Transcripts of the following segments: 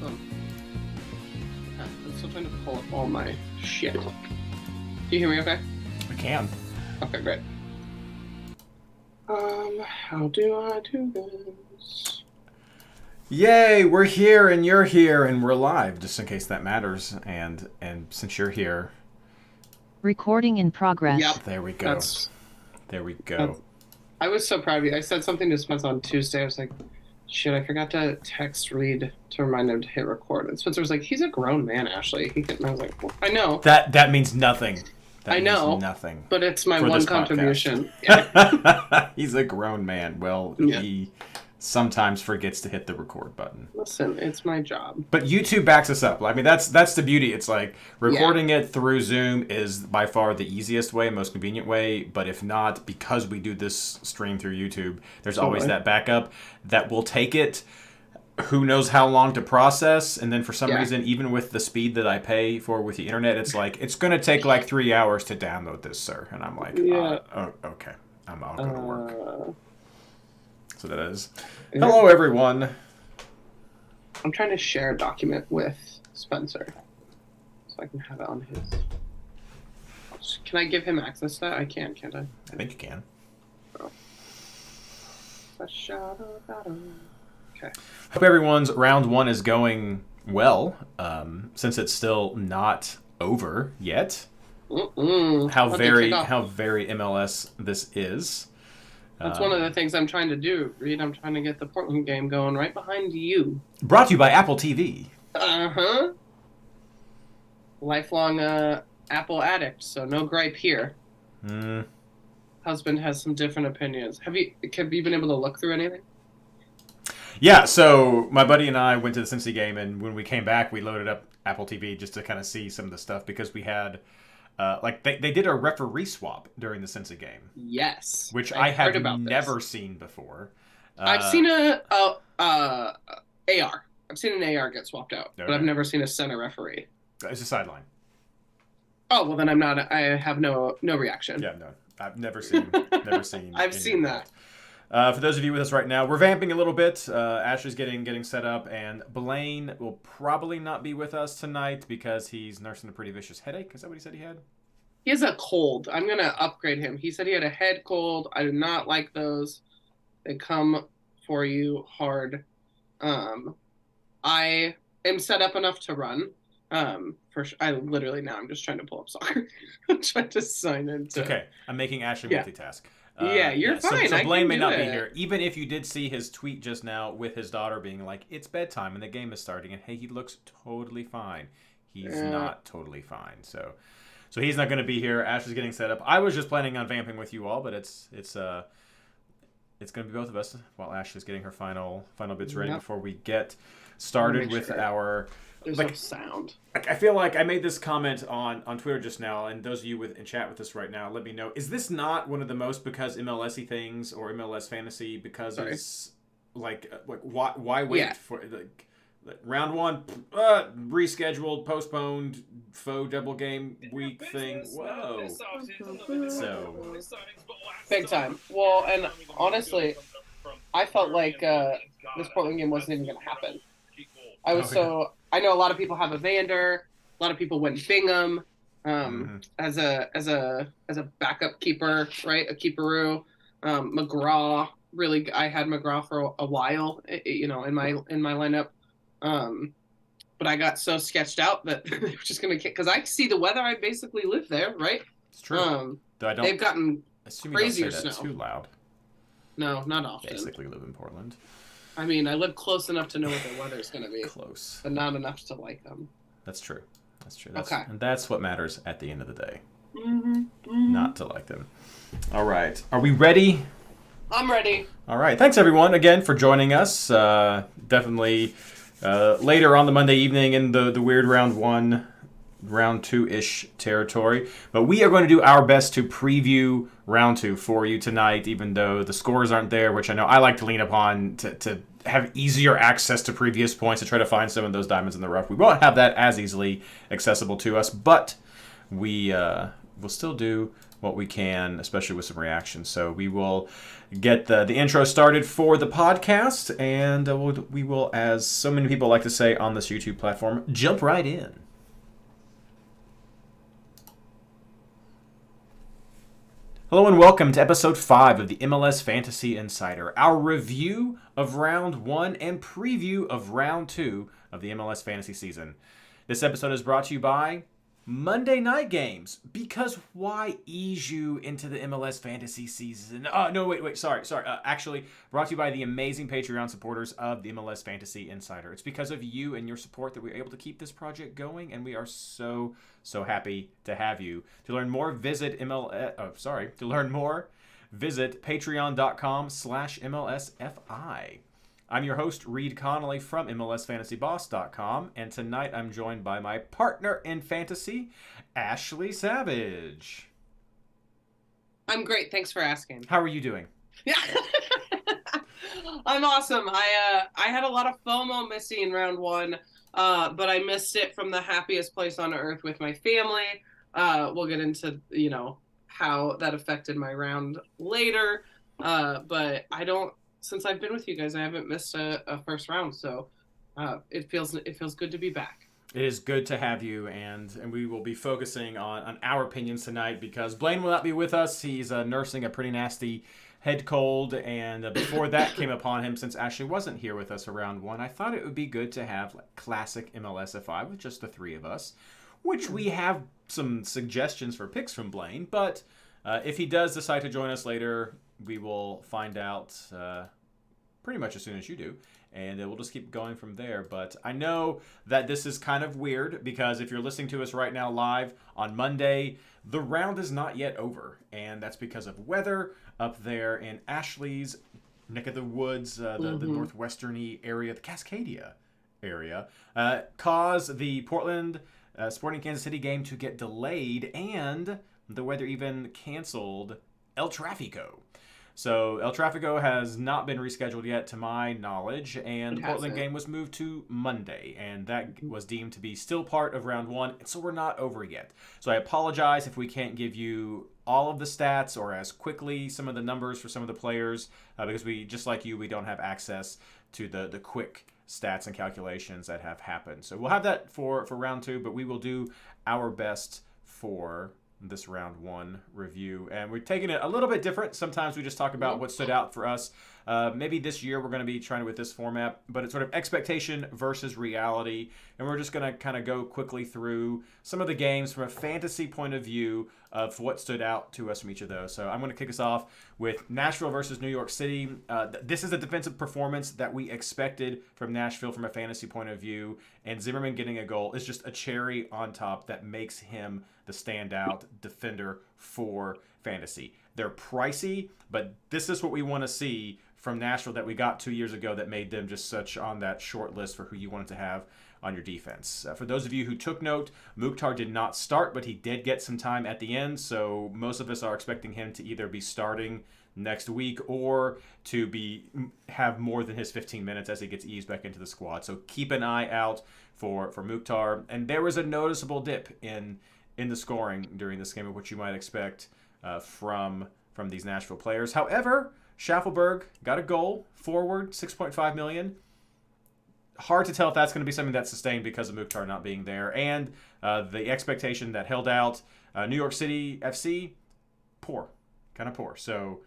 I'm still trying to pull up all my shit. Do you hear me okay? I can. Okay, great. How do I do this? Yay, we're here and you're here and we're live, just in case that matters. And since you're here... Recording in progress. Yep. There we go. There we go. I was so proud of you. I said something to Spencer on Tuesday. I was like, shit, I forgot to text Reid to remind him to hit record. And Spencer was like, he's a grown man, Ashley. He can... And I was like, well, I know. That means nothing. I know. Means nothing. But it's my one contribution. Yeah. He's a grown man. Well, yeah. He sometimes forgets to hit the record button. Listen, it's my job. But YouTube backs us up. I mean, that's the beauty. It's like recording it through Zoom is by far the easiest way, most convenient way. But if not, because we do this stream through YouTube, there's always that backup that will take it who knows how long to process. And then for some reason, even with the speed that I pay for with the internet, it's like, it's going to take like 3 hours to download this, sir. And I'm like, okay. I'll go to work. So that is. Hello, everyone. I'm trying to share a document with Spencer so I can have it on his. Can I give him access to that? I can, can't I? I think you can. Oh. Okay. Hope everyone's round one is going well, since it's still not over yet. How very MLS this is. That's one of the things I'm trying to do, Reid. I'm trying to get the Portland game going right behind you. Brought to you by Apple TV. Uh-huh. Lifelong Apple addict, so no gripe here. Husband has some different opinions. Have you been able to look through anything? Yeah, so my buddy and I went to the Cincy game, and when we came back, we loaded up Apple TV just to kind of see some of the stuff, because we had... they did a referee swap during the Cincy game. Yes. Which I have never seen before. I've seen a AR. I've seen an AR get swapped out, but I've never seen a center referee. It's a sideline. Oh, well then I have no reaction. Yeah, no. I've never seen I've seen that. For those of you with us right now, we're vamping a little bit. Ashley's getting set up, and Blaine will probably not be with us tonight because he's nursing a pretty vicious headache. Is that what he said he had? He has a cold. I'm going to upgrade him. He said he had a head cold. I do not like those. They come for you hard. I am set up enough to run. I'm just trying to pull up soccer. I'm trying to sign into... Okay, I'm making Ashley multitask. You're fine. So Blaine may not be here. Even if you did see his tweet just now with his daughter being like, it's bedtime and the game is starting, and hey, he looks totally fine. He's not totally fine. So he's not going to be here. Ashley's getting set up. I was just planning on vamping with you all, but it's going to be both of us while Ashley's getting her final bits ready before we get started with our... There's no sound. I feel like I made this comment on Twitter just now, and those of you in chat with us right now, let me know. Is this not one of the most because MLS-y things or MLS Fantasy? Because it's like why wait for round one, rescheduled, postponed, faux double game week thing? Whoa. So big time. Well, and honestly, I felt like this Portland game wasn't even going to happen. I know a lot of people have Evander. A lot of people went Bingham as a backup keeper, right? A keeperoo. McGraw, really, I had McGraw for a while, in my lineup. But I got so sketched out that they were just gonna kick, because I see the weather. I basically live there, right? It's true. They've gotten crazier snow. Too loud. No, not often. Basically live in Portland. I mean, I live close enough to know what the weather's going to be. Close. But not enough to like them. That's true. Okay. And that's what matters at the end of the day. Mm-hmm. Not to like them. All right. Are we ready? I'm ready. All right. Thanks, everyone, again, for joining us. Definitely later on the Monday evening in the weird round one, round two-ish territory. But we are going to do our best to preview round two for you tonight, even though the scores aren't there, which I know I like to lean upon to have easier access to previous points to try to find some of those diamonds in the rough. We won't have that as easily accessible to us, but we we'll still do what we can, especially with some reactions. So we will get the intro started for the podcast, and we will, as so many people like to say on this YouTube platform, jump right in. Hello and welcome to episode 5 of the MLS Fantasy Insider, our review of round 1 and preview of round 2 of the MLS Fantasy season. This episode is brought to you by Monday Night Games, because why ease you into the MLS Fantasy season? Actually, brought to you by the amazing Patreon supporters of the MLS Fantasy Insider. It's because of you and your support that we're able to keep this project going, and we are so happy to have you. To learn more, visit patreon.com/MLSFI. I'm your host, Reid Connolly from MLSFantasyBoss.com, and tonight I'm joined by my partner in fantasy, Ashley Savage. I'm great. Thanks for asking. How are you doing? Yeah, I'm awesome. I had a lot of FOMO missing round 1, but I missed it from the happiest place on earth with my family. We'll get into how that affected my round later, but since I've been with you guys, I haven't missed a first round, so it feels good to be back. It is good to have you, and we will be focusing on our opinions tonight because Blaine will not be with us. He's nursing a pretty nasty head cold, and before that came upon him, since Ashley wasn't here with us around 1, I thought it would be good to have classic MLSFI with just the 3 of us, which we have some suggestions for picks from Blaine, but if he does decide to join us later, we will find out pretty much as soon as you do, and we'll just keep going from there. But I know that this is kind of weird because if you're listening to us right now live on Monday, the round is not yet over, and that's because of weather up there in Ashley's neck of the woods, the northwestern-y area, the Cascadia area, caused the Portland Sporting Kansas City game to get delayed, and the weather even canceled El Tráfico. So El Tráfico has not been rescheduled yet, to my knowledge, and the Portland game was moved to Monday, and that was deemed to be still part of round 1, so we're not over yet. So I apologize if we can't give you all of the stats or as quickly some of the numbers for some of the players, because we, just like you, we don't have access to the quick stats and calculations that have happened. So we'll have that for round 2, but we will do our best for this round 1 review, and we're taking it a little bit different. Sometimes we just talk about what stood out for us. Maybe this year we're going to be trying with this format, but it's sort of expectation versus reality, and we're just going to kind of go quickly through some of the games from a fantasy point of view of what stood out to us from each of those. So I'm going to kick us off with Nashville versus New York City. This is a defensive performance that we expected from Nashville from a fantasy point of view, and Zimmerman getting a goal is just a cherry on top that makes him the standout defender for fantasy. They're pricey, but this is what we want to see from Nashville that we got 2 years ago that made them just such on that short list for who you wanted to have on your defense. For those of you who took note, Mukhtar did not start, but he did get some time at the end, so most of us are expecting him to either be starting next week or to have more than his 15 minutes as he gets eased back into the squad. So keep an eye out for Mukhtar. And there was a noticeable dip in the scoring during this game, of what you might expect from these Nashville players. However, Schaffelberg got a goal, forward, $6.5 million. Hard to tell if that's going to be something that's sustained because of Mukhtar not being there. And the expectation that held out, New York City FC, kind of poor. So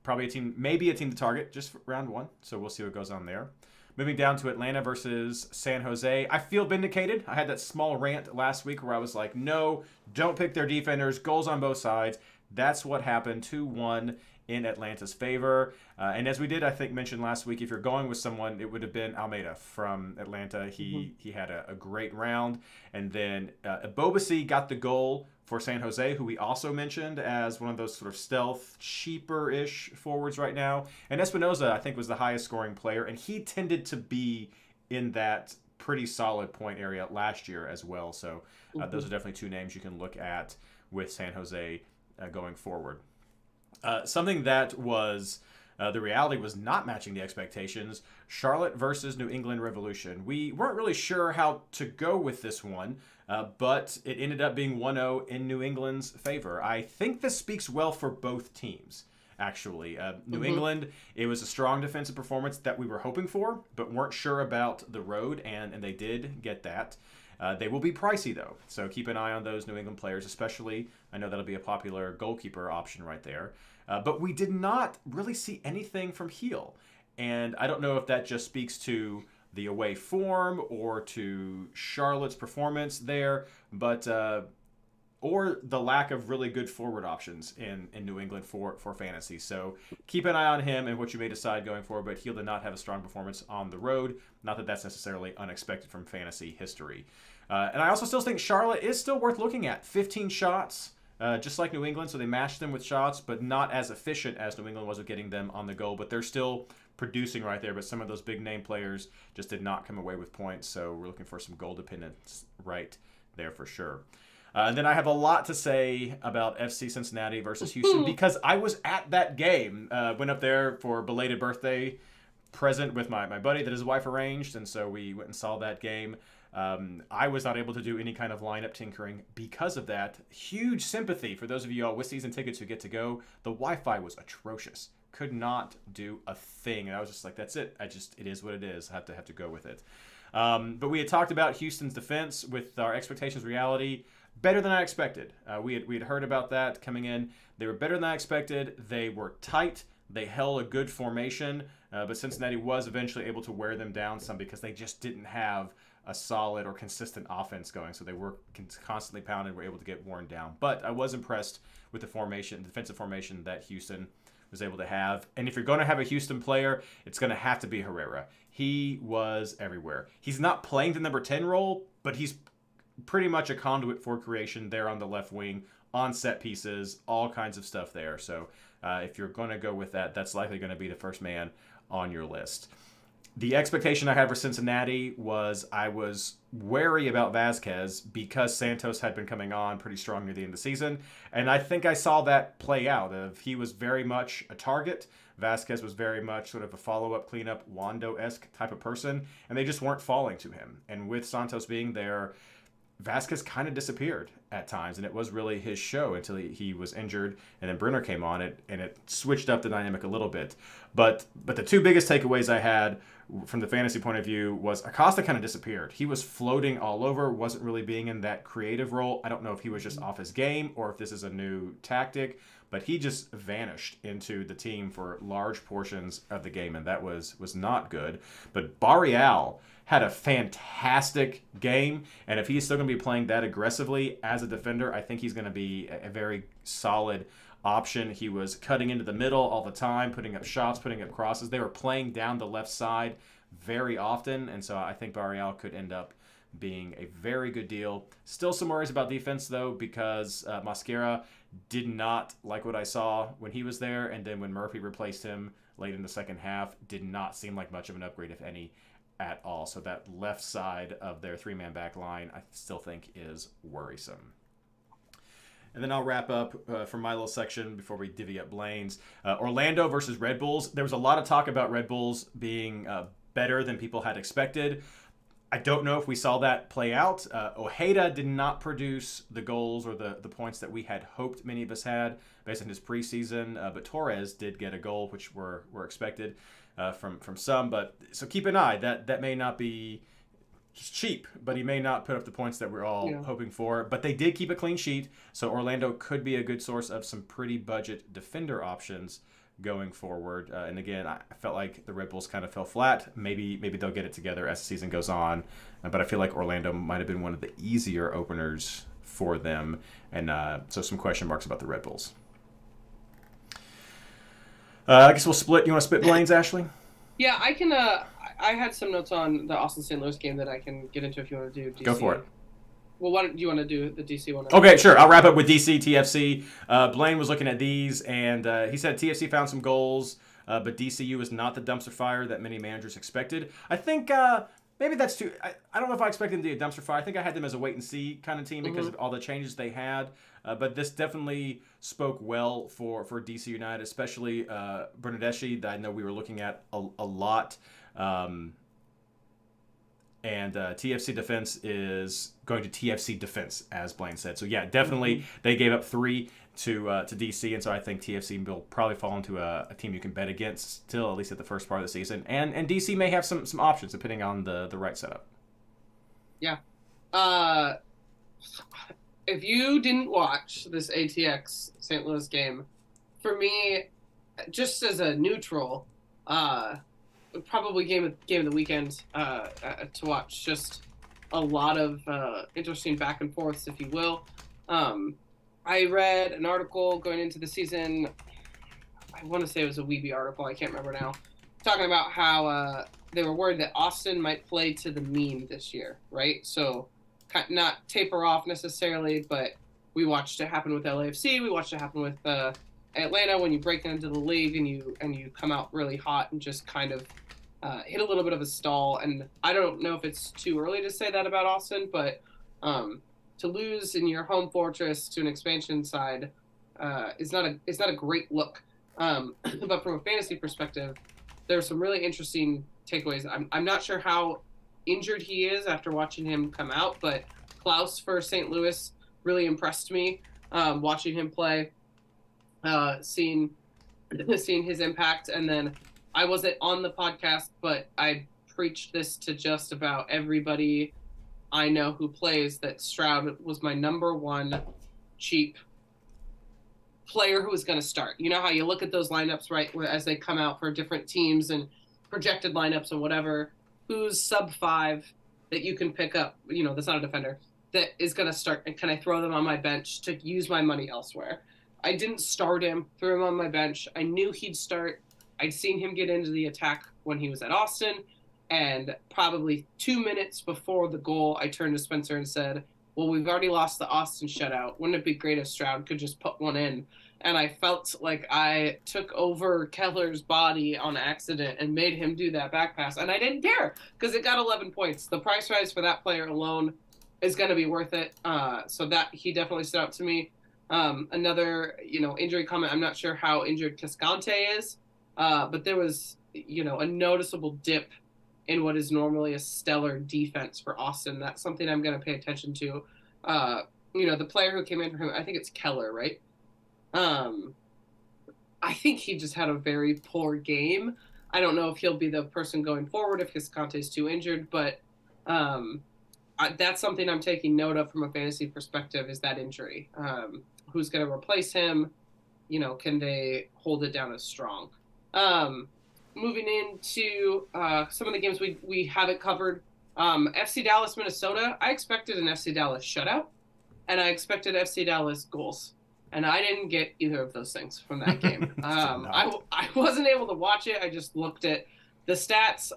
probably maybe a team to target just for round 1. So we'll see what goes on there. Moving down to Atlanta versus San Jose. I feel vindicated. I had that small rant last week where I was like, no, don't pick their defenders. Goals on both sides. That's what happened. 2-1 in Atlanta's favor. And as we did, I think, mention last week, if you're going with someone, it would have been Almeida from Atlanta. He had a great round. And then Bobasi got the goal for San Jose, who we also mentioned as one of those sort of stealth, cheaper-ish forwards right now. And Espinoza, I think, was the highest scoring player, and he tended to be in that pretty solid point area last year as well. So those are definitely 2 names you can look at with San Jose going forward. Something that was The reality was not matching the expectations. Charlotte versus New England Revolution. We weren't really sure how to go with this one, but it ended up being 1-0 in New England's favor. I think this speaks well for both teams, actually. New England, it was a strong defensive performance that we were hoping for, but weren't sure about the road, and they did get that. They will be pricey, though, so keep an eye on those New England players, especially. I know that'll be a popular goalkeeper option right there. But we did not really see anything from Heel. And I don't know if that just speaks to the away form or to Charlotte's performance there, but or the lack of really good forward options in New England for fantasy. So keep an eye on him and what you may decide going forward, but Heel did not have a strong performance on the road. Not that that's necessarily unexpected from fantasy history. And I also still think Charlotte is still worth looking at. 15 shots. Just like New England, so they matched them with shots, but not as efficient as New England was at getting them on the goal. But they're still producing right there. But some of those big name players just did not come away with points. So we're looking for some goal dependence right there for sure. And then I have a lot to say about FC Cincinnati versus Houston because I was at that game. Went up there for a belated birthday present with my buddy that his wife arranged, and so we went and saw that game. I was not able to do any kind of lineup tinkering because of that. Huge sympathy for those of you all with season tickets who get to go. The Wi-Fi was atrocious. Could not do a thing. And I was just like, that's it. It is what it is. I have to go with it. But we had talked about Houston's defense with our expectations reality. Better than I expected. We had heard about that coming in. They were better than I expected. They were tight. They held a good formation. But Cincinnati was eventually able to wear them down some because they just didn't have a solid or consistent offense going. So they were constantly pounded, were able to get worn down. But I was impressed with the defensive formation that Houston was able to have. And if you're going to have a Houston player, it's going to have to be Herrera. He was everywhere. He's not playing the number 10 role, but he's pretty much a conduit for creation there on the left wing, on set pieces, all kinds of stuff there. So if you're going to go with that, that's likely going to be the first man on your list. The expectation I had for Cincinnati was I was wary about Vasquez because Santos had been coming on pretty strong near the end of the season. And I think I saw that play out. He was very much a target. Vasquez was very much sort of a follow-up, cleanup, Wando-esque type of person. And they just weren't falling to him. And with Santos being there, Vasquez kind of disappeared at times, and it was really his show until he was injured, and then Brenner came on it, and it switched up the dynamic a little bit. But the two biggest takeaways I had from the fantasy point of view was Acosta kind of disappeared. He was floating all over, wasn't really being in that creative role. I don't know if he was just off his game or if this is a new tactic, but he just vanished into the team for large portions of the game, and that was not good. But Barreal had a fantastic game, and if he's still going to be playing that aggressively as a defender, I think he's going to be a very solid option. He was cutting into the middle all the time, putting up shots, putting up crosses. They were playing down the left side very often, and so I think Barreal could end up being a very good deal. Still some worries about defense, though, because Mosquera did not like what I saw when he was there, and then when Murphy replaced him late in the second half, did not seem like much of an upgrade, if any, at all. So that left side of their three-man back line, I still think is worrisome. And then I'll wrap up from my little section before we divvy up Blaine's. Orlando versus Red Bulls. There was a lot of talk about Red Bulls being better than people had expected. I don't know if we saw that play out. Ojeda did not produce the goals or the points that we had hoped many of us had based on his preseason, but Torres did get a goal, which were expected from some. But so keep an eye. That may not be... He's cheap, but he may not put up the points that we're all hoping for. But they did keep a clean sheet, so Orlando could be a good source of some pretty budget defender options going forward. And again, I felt like the Red Bulls kind of fell flat. Maybe they'll get it together as the season goes on. But I feel like Orlando might have been one of the easier openers for them. And so some question marks about the Red Bulls. I guess we'll split. You want to split Blaine's, Ashley? Yeah, I can. I had some notes on the Austin St. Louis game that I can get into if you want to do DC. Go for it. Well, why don't you want to do the DC one? Okay, sure. I'll wrap up with DC, TFC. Blaine was looking at these, and he said TFC found some goals, but DCU is not the dumpster fire that many managers expected. I think Maybe that's too. I don't know if I expected them to be a dumpster fire. I think I had them as a wait and see kind of team because of all the changes they had. But this definitely spoke well for DC United, especially Bernadeschi, that I know we were looking at a lot. And TFC Defense is going to TFC Defense, as Blaine said. So yeah, definitely they gave up 3 to DC, and so I think TFC will probably fall into a team you can bet against still, at least at the first part of the season. And DC may have some options depending on the right setup. Yeah. If you didn't watch this ATX St. Louis game, for me, just as a neutral, probably game of the weekend to watch. Just a lot of interesting back and forths, if you will. I read an article going into the season. I want to say it was a Weeby article. I can't remember now. Talking about how they were worried that Austin might play to the mean this year, right? So not taper off necessarily, but we watched it happen with LAFC. We watched it happen with Atlanta when you break into the league and you come out really hot and just kind of hit a little bit of a stall. And I don't know if it's too early to say that about Austin, but to lose in your home fortress to an expansion side is not a great look. But from a fantasy perspective, there are some really interesting takeaways. I'm not sure how injured he is after watching him come out, but Klaus for St. Louis really impressed me watching him play, seeing his impact. And then I wasn't on the podcast, but I preached this to just about everybody I know who plays, that Stroud was my number 1 cheap player who was going to start. You know how you look at those lineups, right, as they come out for different teams and projected lineups and whatever, who's sub 5 that you can pick up, that's not a defender, that is going to start, and can I throw them on my bench to use my money elsewhere? I didn't start him, threw him on my bench. I knew he'd start. I'd seen him get into the attack when he was at Austin, and probably 2 minutes before the goal, I turned to Spencer and said, well, we've already lost the Austin shutout. Wouldn't it be great if Stroud could just put one in? And I felt like I took over Keller's body on accident and made him do that back pass. And I didn't care because it got 11 points. The price rise for that player alone is going to be worth it. So that he definitely stood out to me. Another, injury comment. I'm not sure how injured Cascante is, but there was, a noticeable dip in what is normally a stellar defense for Austin. That's something I'm going to pay attention to. The player who came in for him, I think it's Keller, right? I think he just had a very poor game. I don't know if he'll be the person going forward if Cascante is too injured, but that's something I'm taking note of from a fantasy perspective, is that injury. Who's going to replace him? Can they hold it down as strong? Moving into some of the games we haven't covered. FC Dallas, Minnesota. I expected an FC Dallas shutout, and I expected FC Dallas goals. And I didn't get either of those things from that game. I wasn't able to watch it. I just looked at the stats.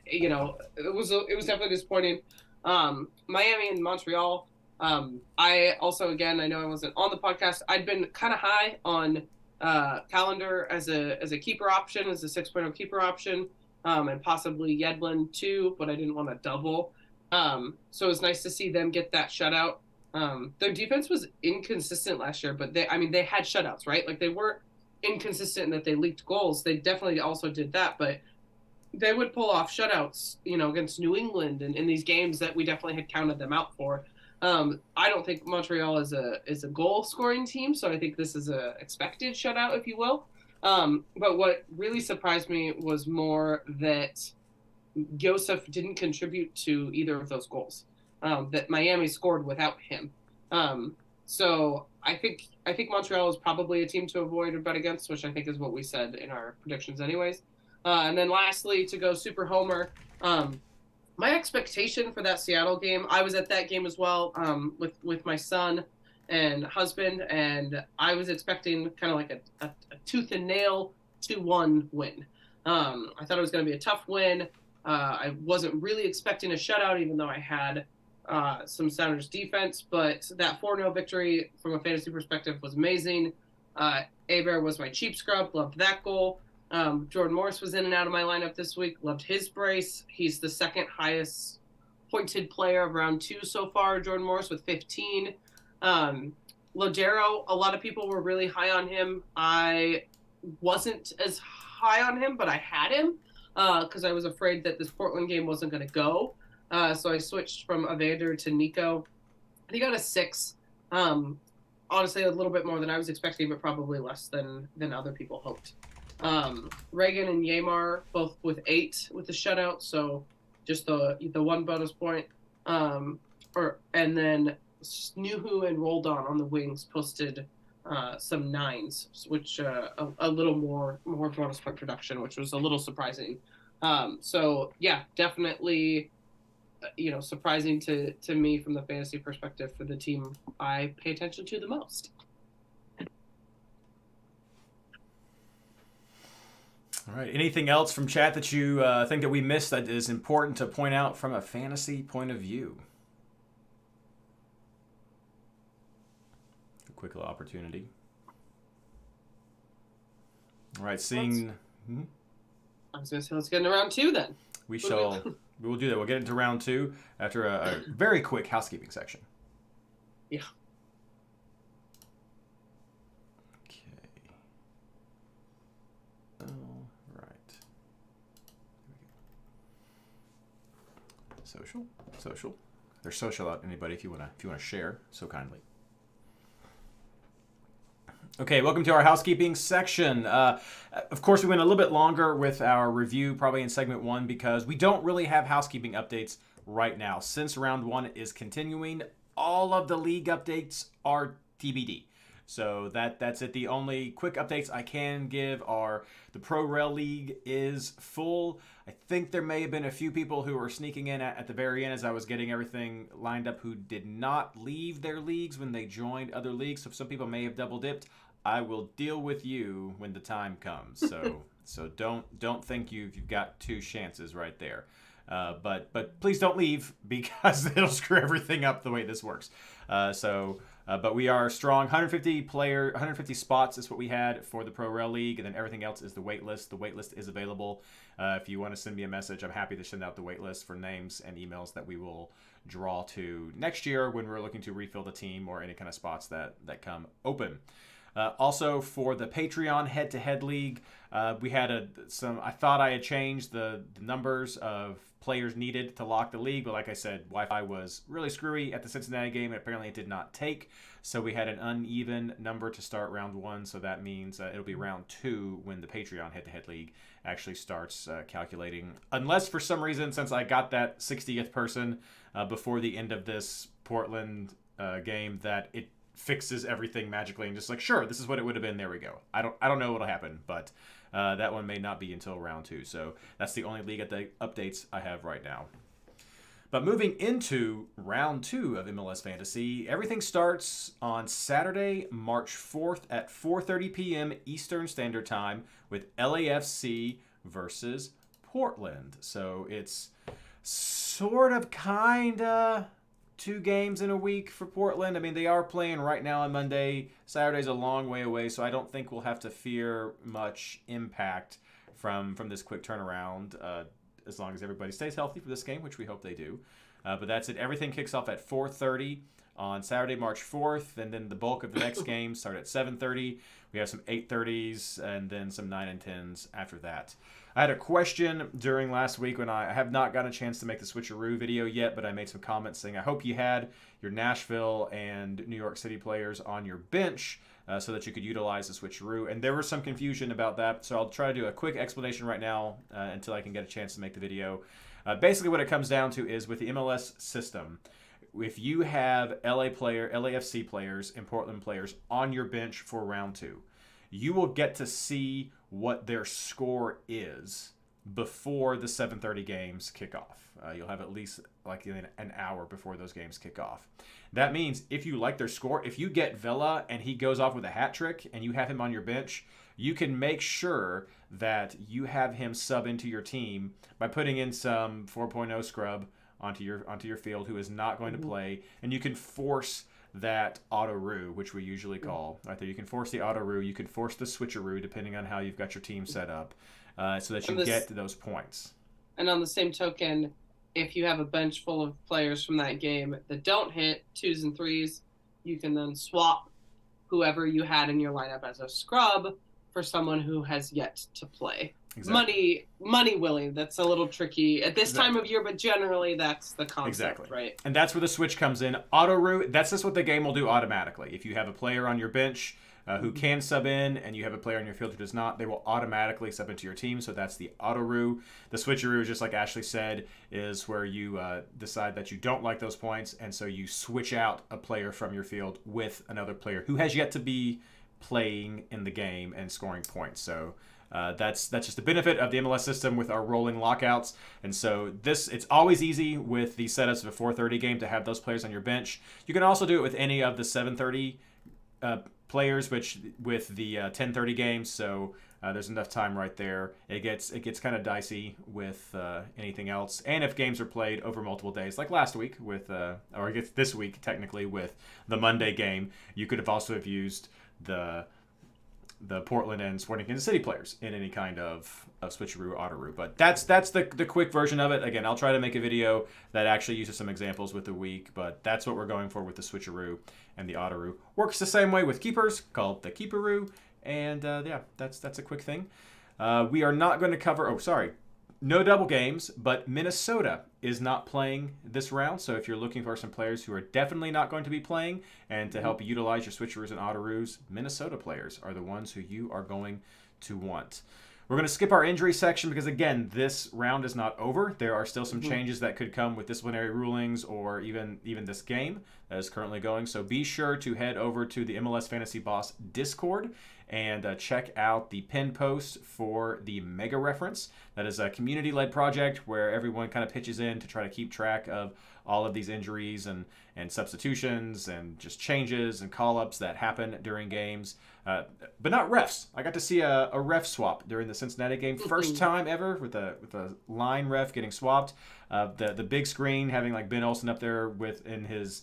It was definitely disappointing. Miami and Montreal. I also, again, I know I wasn't on the podcast. I'd been kind of high on Calendar as a keeper option, as a 6.0 keeper option, and possibly Yedlin too, but I didn't want to double. So it was nice to see them get that shutout. Their defense was inconsistent last year, but they had shutouts, right? Like, they weren't inconsistent in that they leaked goals. They definitely also did that, but they would pull off shutouts, against New England and in these games that we definitely had counted them out for. I don't think Montreal is a goal scoring team, so I think this is a expected shutout, if you will. But what really surprised me was more that Josef didn't contribute to either of those goals. That Miami scored without him. So I think Montreal is probably a team to avoid or bet against, which I think is what we said in our predictions anyways. And then lastly, to go super homer, my expectation for that Seattle game, I was at that game as well, with my son and husband, and I was expecting kind of like a tooth and nail 2-1 win. I thought it was going to be a tough win. I wasn't really expecting a shutout, even though I had some Sounders defense, but that 4-0 victory from a fantasy perspective was amazing. Abear was my cheap scrub, loved that goal. Jordan Morris was in and out of my lineup this week. Loved his brace. He's the second highest pointed player of round 2 so far, Jordan Morris with 15. Lodero, a lot of people were really high on him. I wasn't as high on him, but I had him because I was afraid that this Portland game wasn't going to go. So I switched from Evander to Nico. He got a 6. Honestly, a little bit more than I was expecting, but probably less than other people hoped. Reagan and Yamar both with 8 with the shutout, so just the 1 bonus point. And then Snuhu and Roldan on the wings posted some 9s, which a little more bonus point production, which was a little surprising. So yeah, definitely, surprising to me from the fantasy perspective for the team I pay attention to the most. All right. Anything else from chat that you think that we missed that is important to point out from a fantasy point of view? A quick little opportunity. All right. Seeing. I was going to say, let's get into round 2 then. We will do that. We'll get into round 2 after a very quick housekeeping section. Yeah. Social. There's social out anybody if you wanna share so kindly. Okay, welcome to our housekeeping section. Of course, we went a little bit longer with our review, probably in segment 1, because we don't really have housekeeping updates right now. Since round 1 is continuing, all of the league updates are TBD. So that's it. The only quick updates I can give are the Pro Rel League is full. I think there may have been a few people who were sneaking in at the very end as I was getting everything lined up who did not leave their leagues when they joined other leagues. So some people may have double dipped. I will deal with you when the time comes. So don't think you've got 2 chances right there. But please don't leave because it'll screw everything up the way this works. But we are strong. 150 spots is what we had for the Pro Rel League, and then everything else is the wait list. The wait list is available. If you want to send me a message, I'm happy to send out the wait list for names and emails that we will draw to next year when we're looking to refill the team or any kind of spots that come open. Also, for the Patreon head-to-head league, we had I thought I had changed the numbers of players needed to lock the league, but like I said, Wi-Fi was really screwy at the Cincinnati game, and apparently it did not take. So we had an uneven number to start round 1, so that means it'll be round 2 when the Patreon head-to-head league actually starts calculating. Unless for some reason, since I got that 60th person before the end of this Portland game, that it fixes everything magically and just like, sure, this is what it would have been, there we go. I don't know what'll happen, but that one may not be until round 2. So that's the only league updates I have right now. But moving into round 2 of MLS Fantasy, everything starts on Saturday, March 4th at 4:30 p.m. Eastern Standard Time with LAFC versus Portland. So it's sort of kinda 2 games in a week for Portland. I mean, they are playing right now on Monday. Saturday's a long way away, so I don't think we'll have to fear much impact from this quick turnaround as long as everybody stays healthy for this game, which we hope they do. But that's it. Everything kicks off at 4:30 on Saturday, March 4th, and then the bulk of the next games start at 7:30. We have some 8:30s and then some 9 and 10s after that. I had a question during last week when I have not gotten a chance to make the switcheroo video yet, but I made some comments saying I hope you had your Nashville and New York City players on your bench so that you could utilize the switcheroo. And there was some confusion about that, so I'll try to do a quick explanation right now until I can get a chance to make the video. Basically what it comes down to is with the MLS system, if you have LAFC players and Portland players on your bench for round 2, you will get to see what their score is before the 7:30 games kick off. You'll have at least like an hour before those games kick off. That means if you like their score, if you get Vela and he goes off with a hat trick and you have him on your bench, you can make sure that you have him sub into your team by putting in some 4.0 scrub onto your field who is not going to play, and you can force that auto-roo, which we usually call. Right there, you can force the auto-roo, you can force the switcheroo, depending on how you've got your team set up, so that you get those points. And on the same token, if you have a bench full of players from that game that don't hit 2s and 3s, you can then swap whoever you had in your lineup as a scrub for someone who has yet to play. Exactly. Money willing. That's a little tricky at this time of year, but generally that's the concept, right? And that's where the switch comes in. Auto-roo, that's just what the game will do automatically. If you have a player on your bench who can sub in, and you have a player on your field who does not, they will automatically sub into your team. So that's the auto-roo. The switcheroo, just like Ashley said, is where you decide that you don't like those points, and so you switch out a player from your field with another player who has yet to be playing in the game and scoring points. So that's just the benefit of the MLS system with our rolling lockouts. And so it's always easy with the setups of a 4:30 game to have those players on your bench. You can also do it with any of the 7:30 players, which with the 10:30 games. So there's enough time right there. It gets kind of dicey with anything else. And if games are played over multiple days, like last week with, or I guess this week technically with the Monday game, you could have also have used the Portland and Sporting Kansas City players in any kind of switcheroo, auto-roo. But that's the quick version of it. Again, I'll try to make a video that actually uses some examples with the week, but that's what we're going for with the switcheroo and the auto-roo. Works the same way with keepers, called the keeperoo, and yeah, that's a quick thing. We are not going to cover, no double games, but Minnesota is not playing this round. So if you're looking for some players who are definitely not going to be playing and to help utilize your switcheroos and auto-roos, Minnesota players are the ones who you are going to want. We're going to skip our injury section because, again, this round is not over. There are still some changes that could come with disciplinary rulings or even this game that is currently going. So be sure to head over to the MLS Fantasy Boss Discord and check out the pin post for the Mega Reference. That is a community-led project where everyone kind of pitches in to try to keep track of all of these injuries and substitutions and just changes and call-ups that happen during games. But not refs. I got to see a ref swap during the Cincinnati game. First time ever with a line ref getting swapped. The big screen having like Ben Olsen up there in his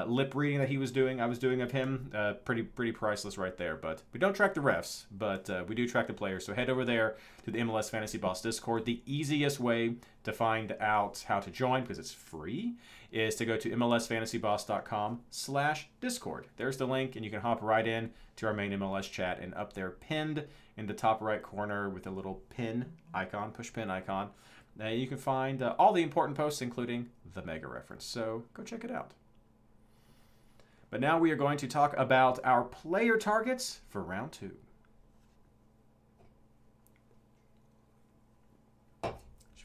lip reading that he was doing, I was doing of him, pretty priceless right there. But we don't track the refs, but we do track the players. So head over there to the MLS Fantasy Boss Discord. The easiest way to find out how to join, because it's free, is to go to mlsfantasyboss.com/discord. There's the link, and you can hop right in to our main MLS chat, and up there pinned in the top right corner with a little pin icon, push pin icon, you can find all the important posts, including the Mega Reference. So go check it out. But now we are going to talk about our player targets for round 2.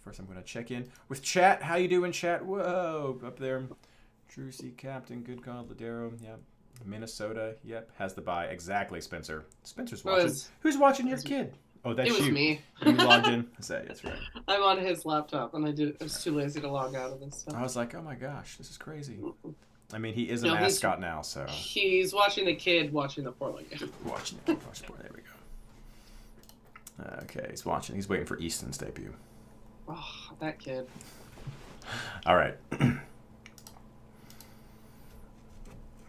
First, I'm going to check in with chat. How you doing, chat? Whoa, up there. Drucy, Captain, Good God, Ladero. Yep. Minnesota. Yep. Has the bye. Exactly, Spencer. Spencer's watching. Who's watching your kid? Oh, that's you. It was me. You logged in. That's right. I'm on his laptop, and I was too lazy to log out of this stuff. I was like, oh my gosh, this is crazy. I mean, he is a mascot now, so. He's watching the kid watching the Portland game. Watching the kid watch Portland. There we go. Okay, he's watching. He's waiting for Easton's debut. Oh, that kid. All right.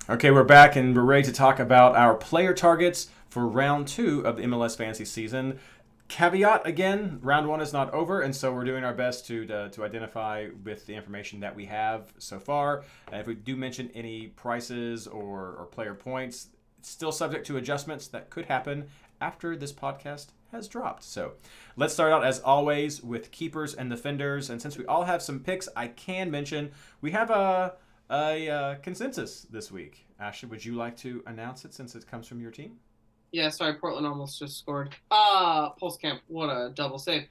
Okay, we're back, and we're ready to talk about our player targets for round 2 of the MLS Fantasy season. Caveat, again, round 1 is not over, and so we're doing our best to identify with the information that we have so far. If we do mention any prices or player points, it's still subject to adjustments that could happen after this podcast has dropped. So let's start out, as always, with keepers and defenders. And since we all have some picks, I can mention we have a consensus this week. Ashley, would you like to announce it since it comes from your team? Yeah, sorry, Portland almost just scored. Pulsecamp, what a double save.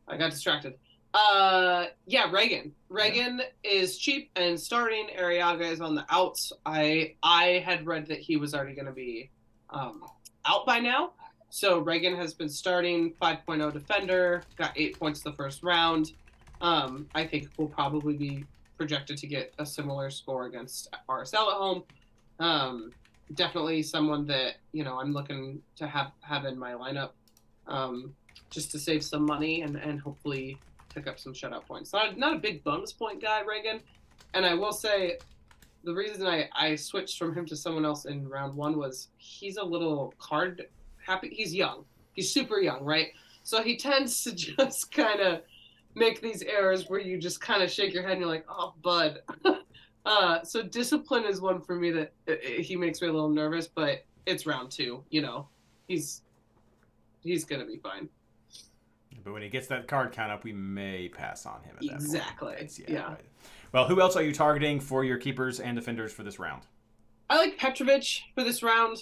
I got distracted. Yeah, Reagan. Reagan is cheap and starting. Arriaga is on the outs. I had read that he was already going to be out by now. So Reagan has been starting, 5.0 defender, got 8 points the first round. I think will probably be projected to get a similar score against RSL at home. Definitely someone that, I'm looking to have in my lineup just to save some money and hopefully pick up some shutout points. Not a big bonus point guy, Reagan. And I will say the reason I switched from him to someone else in round 1 was he's a little card happy. He's young. He's super young, right? So he tends to just kind of make these errors where you just kind of shake your head and you're like, oh, bud. So discipline is one for me that he makes me a little nervous, but it's round 2. He's going to be fine. But when he gets that card count up, we may pass on him at that exactly. point. Yeah. Right. Well, who else are you targeting for your keepers and defenders for this round? I like Petrovic for this round.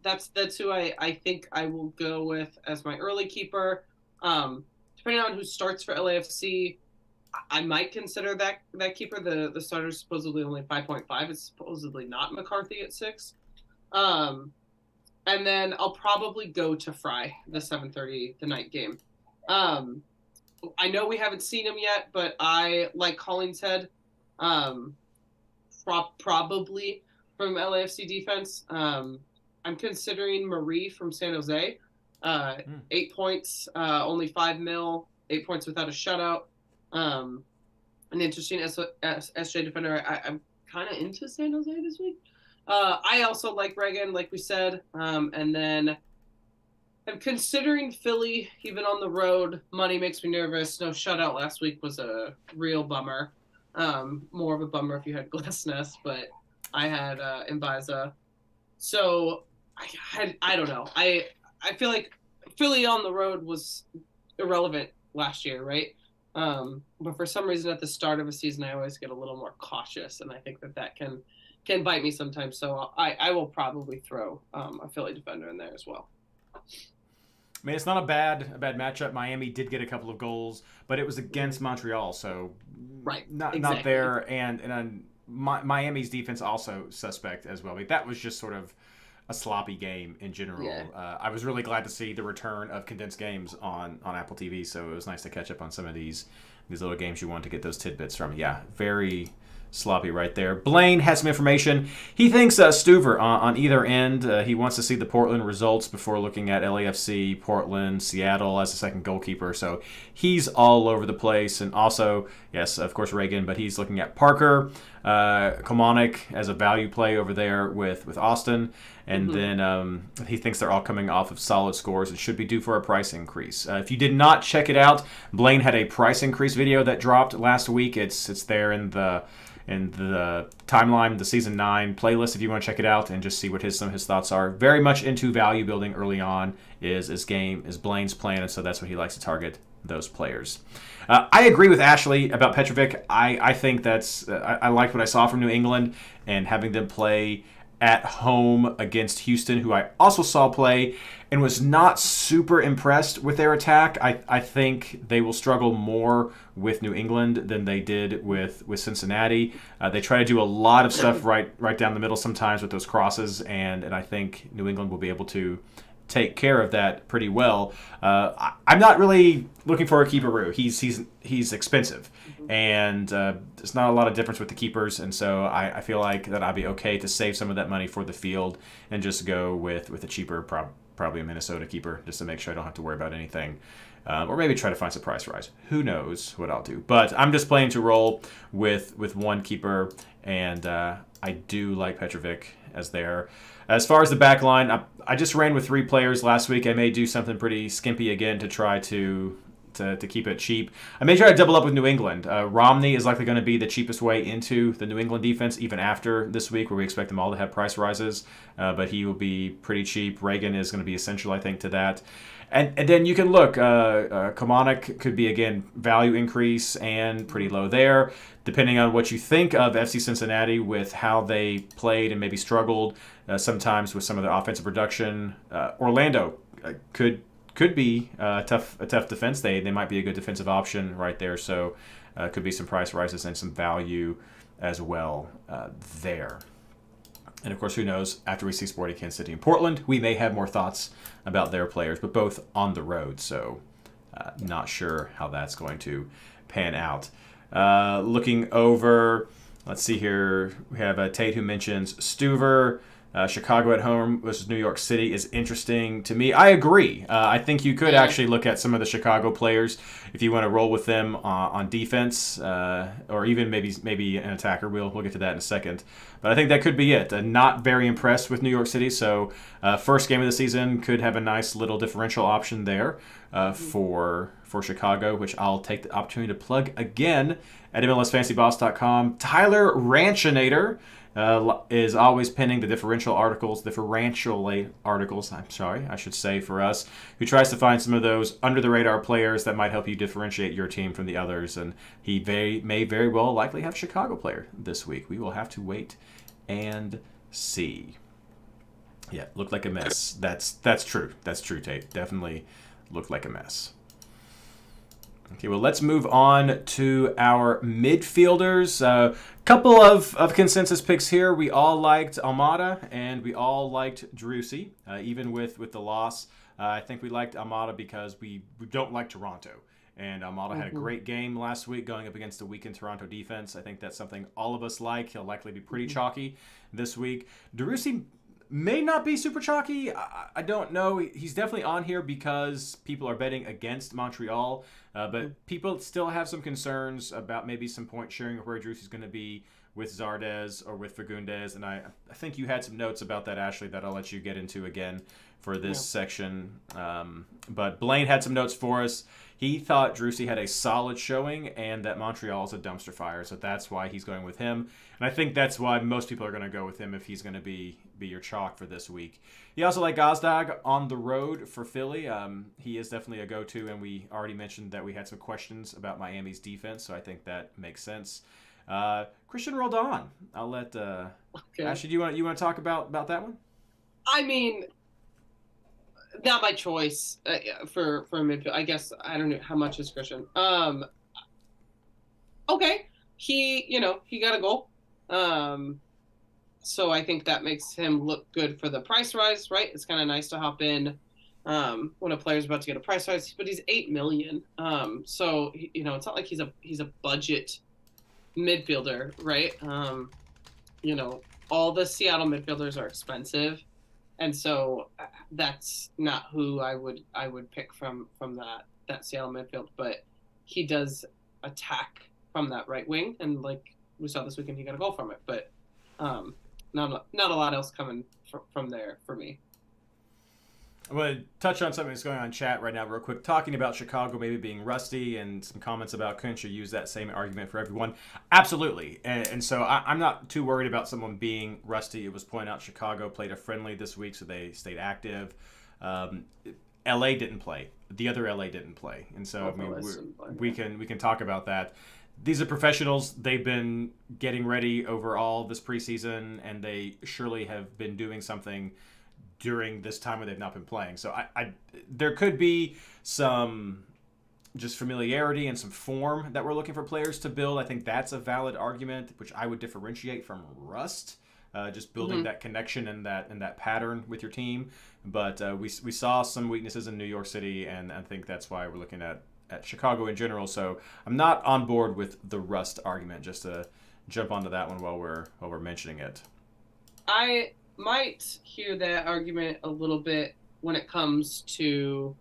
That's who I think I will go with as my early keeper. Depending on who starts for LAFC, I might consider that keeper. The starter is supposedly only 5.5. It's supposedly not McCarthy at 6. And then I'll probably go to Fry, the 7:30 the night game. I know we haven't seen him yet, but I like Hollingshead. Probably from LAFC defense. I'm considering Marie from San Jose. 8 points, only 5 mil, 8 points without a shutout. An interesting SJ defender. I'm kind of into San Jose this week. I also like Reagan, like we said. And then I'm considering Philly, even on the road. Money makes me nervous. No shutout last week was a real bummer. More of a bummer if you had Glassness, but I had Mbaza. So I don't know. I feel like Philly on the road was irrelevant last year, right? But for some reason at the start of a season, I always get a little more cautious, and I think that can bite me sometimes. So I will probably throw a Philly defender in there as well. I mean, it's not a bad matchup. Miami did get a couple of goals, but it was against Montreal, so not there. And Miami's defense also suspect as well. Like, that was just sort of a sloppy game in general. Yeah. I was really glad to see the return of condensed games on Apple TV, so it was nice to catch up on some of these little games you want to get those tidbits from. Yeah, very sloppy right there. Blaine has some information. He thinks Stuver on either end. He wants to see the Portland results before looking at LAFC, Portland, Seattle as a second goalkeeper. So he's all over the place. And also, yes, of course, Reagan, but he's looking at Parker, Kilmarnock as a value play over there with Austin. And then he thinks they're all coming off of solid scores and should be due for a price increase. If you did not check it out, Blaine had a price increase video that dropped last week. It's there in the timeline, the season 9 playlist, if you want to check it out and just see what some of his thoughts are. Very much into value building early on is Blaine's plan, and so that's what he likes to target, those players. I agree with Ashley about Petrovic. I think that's I liked what I saw from New England and having them play at home against Houston, who I also saw play and was not super impressed with their attack. I think they will struggle more with New England than they did with Cincinnati. They try to do a lot of stuff right down the middle sometimes with those crosses, and I think New England will be able to take care of that pretty well. I'm not really looking for a keeper-oo. He's expensive, and there's not a lot of difference with the keepers, and so I feel like that I'd be okay to save some of that money for the field and just go with a cheaper, probably a Minnesota keeper, just to make sure I don't have to worry about anything. Or maybe try to find some price rise. Who knows what I'll do. But I'm just planning to roll with one keeper, and I do like Petrovic as there. As far as the back line, I just ran with 3 players last week. I may do something pretty skimpy again to try to keep it cheap. I may try to double up with New England. Romney is likely going to be the cheapest way into the New England defense, even after this week where we expect them all to have price rises. But he will be pretty cheap. Reagan is going to be essential, I think, to that. And then you can look. Kilmarnock could be, again, value increase and pretty low there, depending on what you think of FC Cincinnati with how they played and maybe struggled sometimes with some of their offensive production. Orlando could be a tough defense. They might be a good defensive option right there. So could be some price rises and some value as well there. And, of course, who knows, after we see Sporting Kansas City and Portland, we may have more thoughts about their players, but both on the road. So not sure how that's going to pan out. Looking over, let's see here. We have Tate who mentions Stuver. Chicago at home versus New York City is interesting to me. I agree. I think you could actually look at some of the Chicago players if you want to roll with them on defense, or even maybe an attacker. We'll get to that in a second. But I think that could be it. Not very impressed with New York City, so first game of the season could have a nice little differential option there for Chicago, which I'll take the opportunity to plug again at MLSFantasyBoss.com. Tyler Ranchinator is always pinning the differential articles, I should say, for us, who tries to find some of those under-the-radar players that might help you differentiate your team from the others, and he may very well likely have a Chicago player this week. We will have to wait and see. Yeah, looked like a mess. That's true. That's true, Tate. Definitely looked like a mess. Okay, well, let's move on to our midfielders. Couple of consensus picks here. We all liked Almada, and we all liked Driussi, even with the loss. I think we liked Almada because we don't like Toronto. And Almada had a great game last week going up against a weakened Toronto defense. I think that's something all of us like. He'll likely be pretty chalky this week. Driussi may not be super chalky. I don't know. He's definitely on here because people are betting against Montreal. But people still have some concerns about maybe some point sharing where Driussi's going to be with Zardes or with Fagundes. And I think you had some notes about that, Ashley, that I'll let you get into again for this section. But Blaine had some notes for us. He thought Driussi had a solid showing and that Montreal's a dumpster fire. So that's why he's going with him. And I think that's why most people are going to go with him if he's going to be your chalk for this week. He also liked Gazdag on the road for Philly. He is definitely a go-to, and we already mentioned that we had some questions about Miami's defense, so I think that makes sense. Christian Roldan. I'll let Ashley, do you want to talk about that one? I mean, not my choice for midfield. I guess I don't know how much is Christian. Okay, he got a goal. So I think that makes him look good for the price rise, right? It's kind of nice to hop in when a player's about to get a price rise, but he's $8 million. So it's not like he's a budget midfielder, right? All the Seattle midfielders are expensive, and so that's not who I would pick from that Seattle midfield. But he does attack from that right wing, and like we saw this weekend, he got a goal from it. But not a lot else coming from there for me. I'm going to touch on something that's going on in chat right now real quick, talking about Chicago maybe being rusty and some comments about couldn't you use that same argument for everyone. Absolutely. And so I'm not too worried about someone being rusty. It was pointed out Chicago played a friendly this week, so they stayed active. LA didn't play. The other LA didn't play. And so we can talk about that. These are professionals. They've been getting ready over all this preseason, and they surely have been doing something during this time where they've not been playing. So there could be some just familiarity and some form that we're looking for players to build. I think that's a valid argument, which I would differentiate from rust, just building that connection and that pattern with your team. But we saw some weaknesses in New York City, and I think that's why we're looking at Chicago in general. So I'm not on board with the rust argument, just to jump onto that one while we're mentioning it. I might hear that argument a little bit when it comes to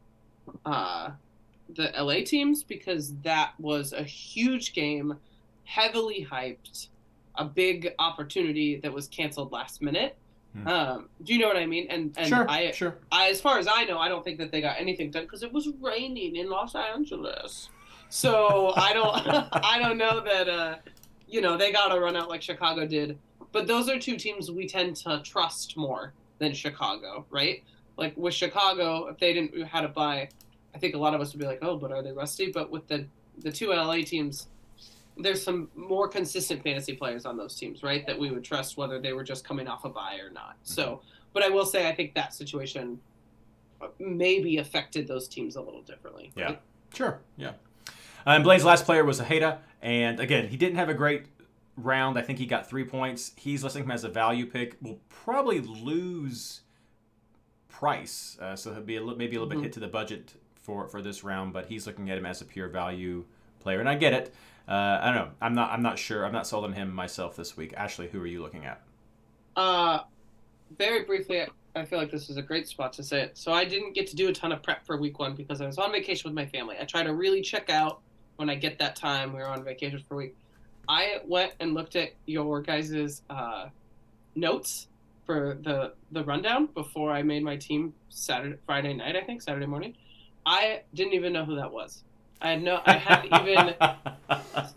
the LA teams, because that was a huge game, heavily hyped, a big opportunity that was canceled last minute. Do you know what I mean? And sure. I, as far as I know, I don't think that they got anything done because it was raining in Los Angeles. So I don't know that they got to run out like Chicago did. But those are two teams we tend to trust more than Chicago, right? Like with Chicago, if they didn't had a bye, I think a lot of us would be like, oh, but are they rusty? But with the two LA teams, there's some more consistent fantasy players on those teams, right? That we would trust whether they were just coming off a bye or not. So, but I will say, I think that situation maybe affected those teams a little differently. Right? Yeah, sure, yeah. And Blaine's last player was Ojeda, and again, he didn't have a great round. I think he got 3 points. He's listing him as a value pick. Will probably lose price, so he'll be maybe a little bit hit to the budget for this round. But he's looking at him as a pure value player, and I get it. I don't know. I'm not sure. I'm not sold on him myself this week. Ashley, who are you looking at? very briefly, I feel like this is a great spot to say it. So I didn't get to do a ton of prep for week 1 because I was on vacation with my family. I try to really check out when I get that time. We were on vacation for a week. I went and looked at your guys' notes for the rundown before I made my team Friday night, I think, Saturday morning. I didn't even know who that was. I hadn't even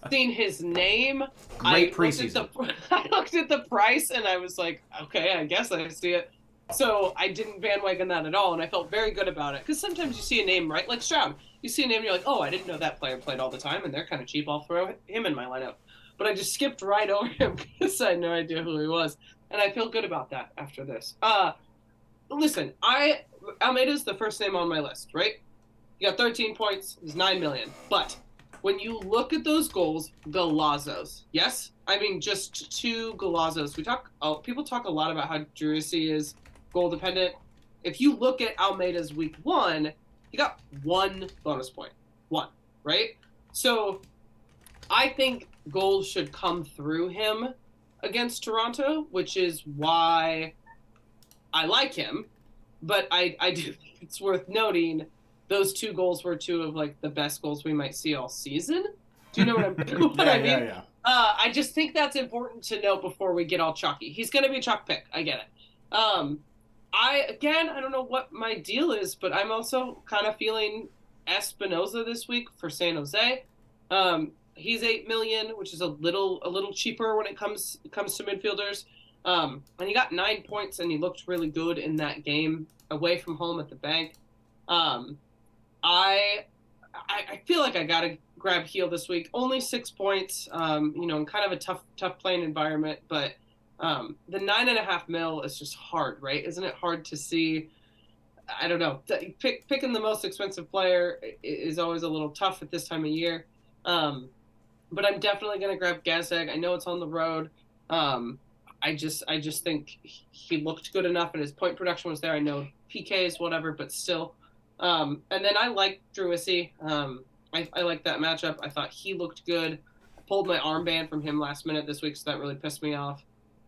seen his name. Great preseason. I looked at the price and I was like, okay, I guess I see it. So I didn't bandwagon that at all, and I felt very good about it. Because sometimes you see a name, right? Like Stroud. You see a name and you're like, oh, I didn't know that player played all the time, and they're kind of cheap. I'll throw him in my lineup. But I just skipped right over him because I had no idea who he was. And I feel good about that after this. Listen, Almeida's the first name on my list, right? You got 13 points. He's $9 million. But when you look at those goals, Golazzos, yes? I mean, just 2 Golazzos. People talk a lot about how Driussi is goal dependent. If you look at Almeida's week 1, he got 1 bonus point. 1, right? So I think goals should come through him against Toronto, which is why I like him. But I do think it's worth noting those 2 goals were 2 of like the best goals we might see all season. Do you know what I mean? Yeah. I just think that's important to note before we get all chalky. He's going to be a chalk pick. I get it. I don't know what my deal is, but I'm also kind of feeling Espinoza this week for San Jose. He's $8 million, which is a little cheaper when it comes to midfielders. And he got 9 points, and he looked really good in that game away from home at the bank. I feel like I gotta grab Heel this week. Only 6 points. In kind of a tough playing environment, but the $9.5 million is just hard, right? Isn't it hard to see? I don't know. Picking the most expensive player is always a little tough at this time of year. But I'm definitely gonna grab Gazdag. I know it's on the road. I just think he looked good enough, and his point production was there. I know PK is whatever, but still. And then I like Driussi. I like that matchup. I thought he looked good. I pulled my armband from him last minute this week, so that really pissed me off.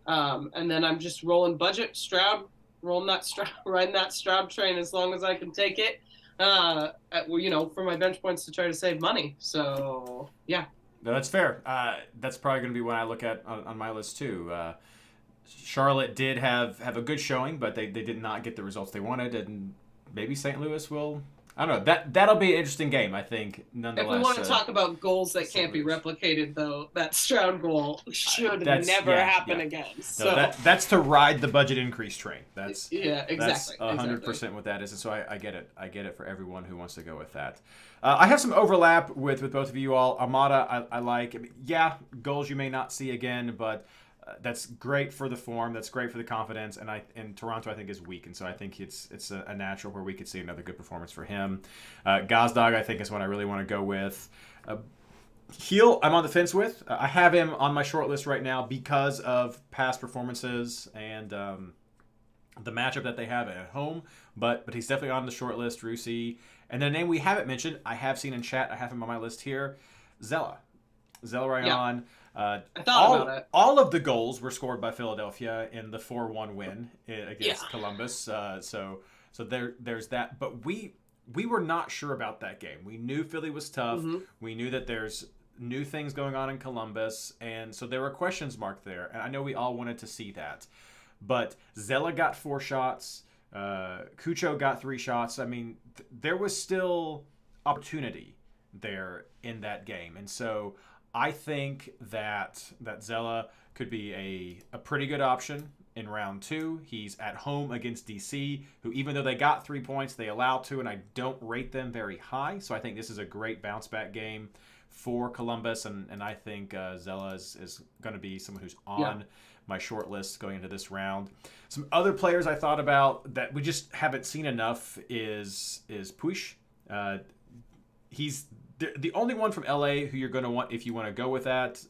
And then I'm just rolling budget Stroud, riding that Stroud train as long as I can take it. For my bench points to try to save money. So yeah. No, that's fair. That's probably going to be one I look at on my list too. Charlotte did have a good showing, but they did not get the results they wanted, and maybe St. Louis will. I don't know. That'll be an interesting game, I think, nonetheless. If we want to talk about goals that can't be replicated, though, that Stroud goal should never happen again. So no, that's to ride the budget increase train. That's exactly. That's 100% what that is, and so I get it. I get it for everyone who wants to go with that. I have some overlap with both of you all. Armada, I like. Goals you may not see again, but that's great for the form. That's great for the confidence. And Toronto, I think, is weak, and so I think it's a natural where we could see another good performance for him. Gazdag, I think, is one I really want to go with. Heel, I'm on the fence with. I have him on my short list right now because of past performances and the matchup that they have at home. But he's definitely on the short list. Rusi, and the name we haven't mentioned, I have seen in chat. I have him on my list here. Zella Rayon. Yeah. I thought about it. All of the goals were scored by Philadelphia in the 4-1 win against Columbus. So there's that. But we were not sure about that game. We knew Philly was tough. Mm-hmm. We knew that there's new things going on in Columbus, and so there were questions marked there. And I know we all wanted to see that. But Zella got 4 shots. Cucho got 3 shots. I mean, there was still opportunity there in that game, and so I think that Zella could be a pretty good option in round 2. He's at home against DC, who, even though they got 3 points, they allowed 2, and I don't rate them very high. So I think this is a great bounce back game for Columbus, and I think Zella is going to be someone who's on my short list going into this round. Some other players I thought about that we just haven't seen enough is Puig. He's the only one from LA who you're going to want if you want to go with that.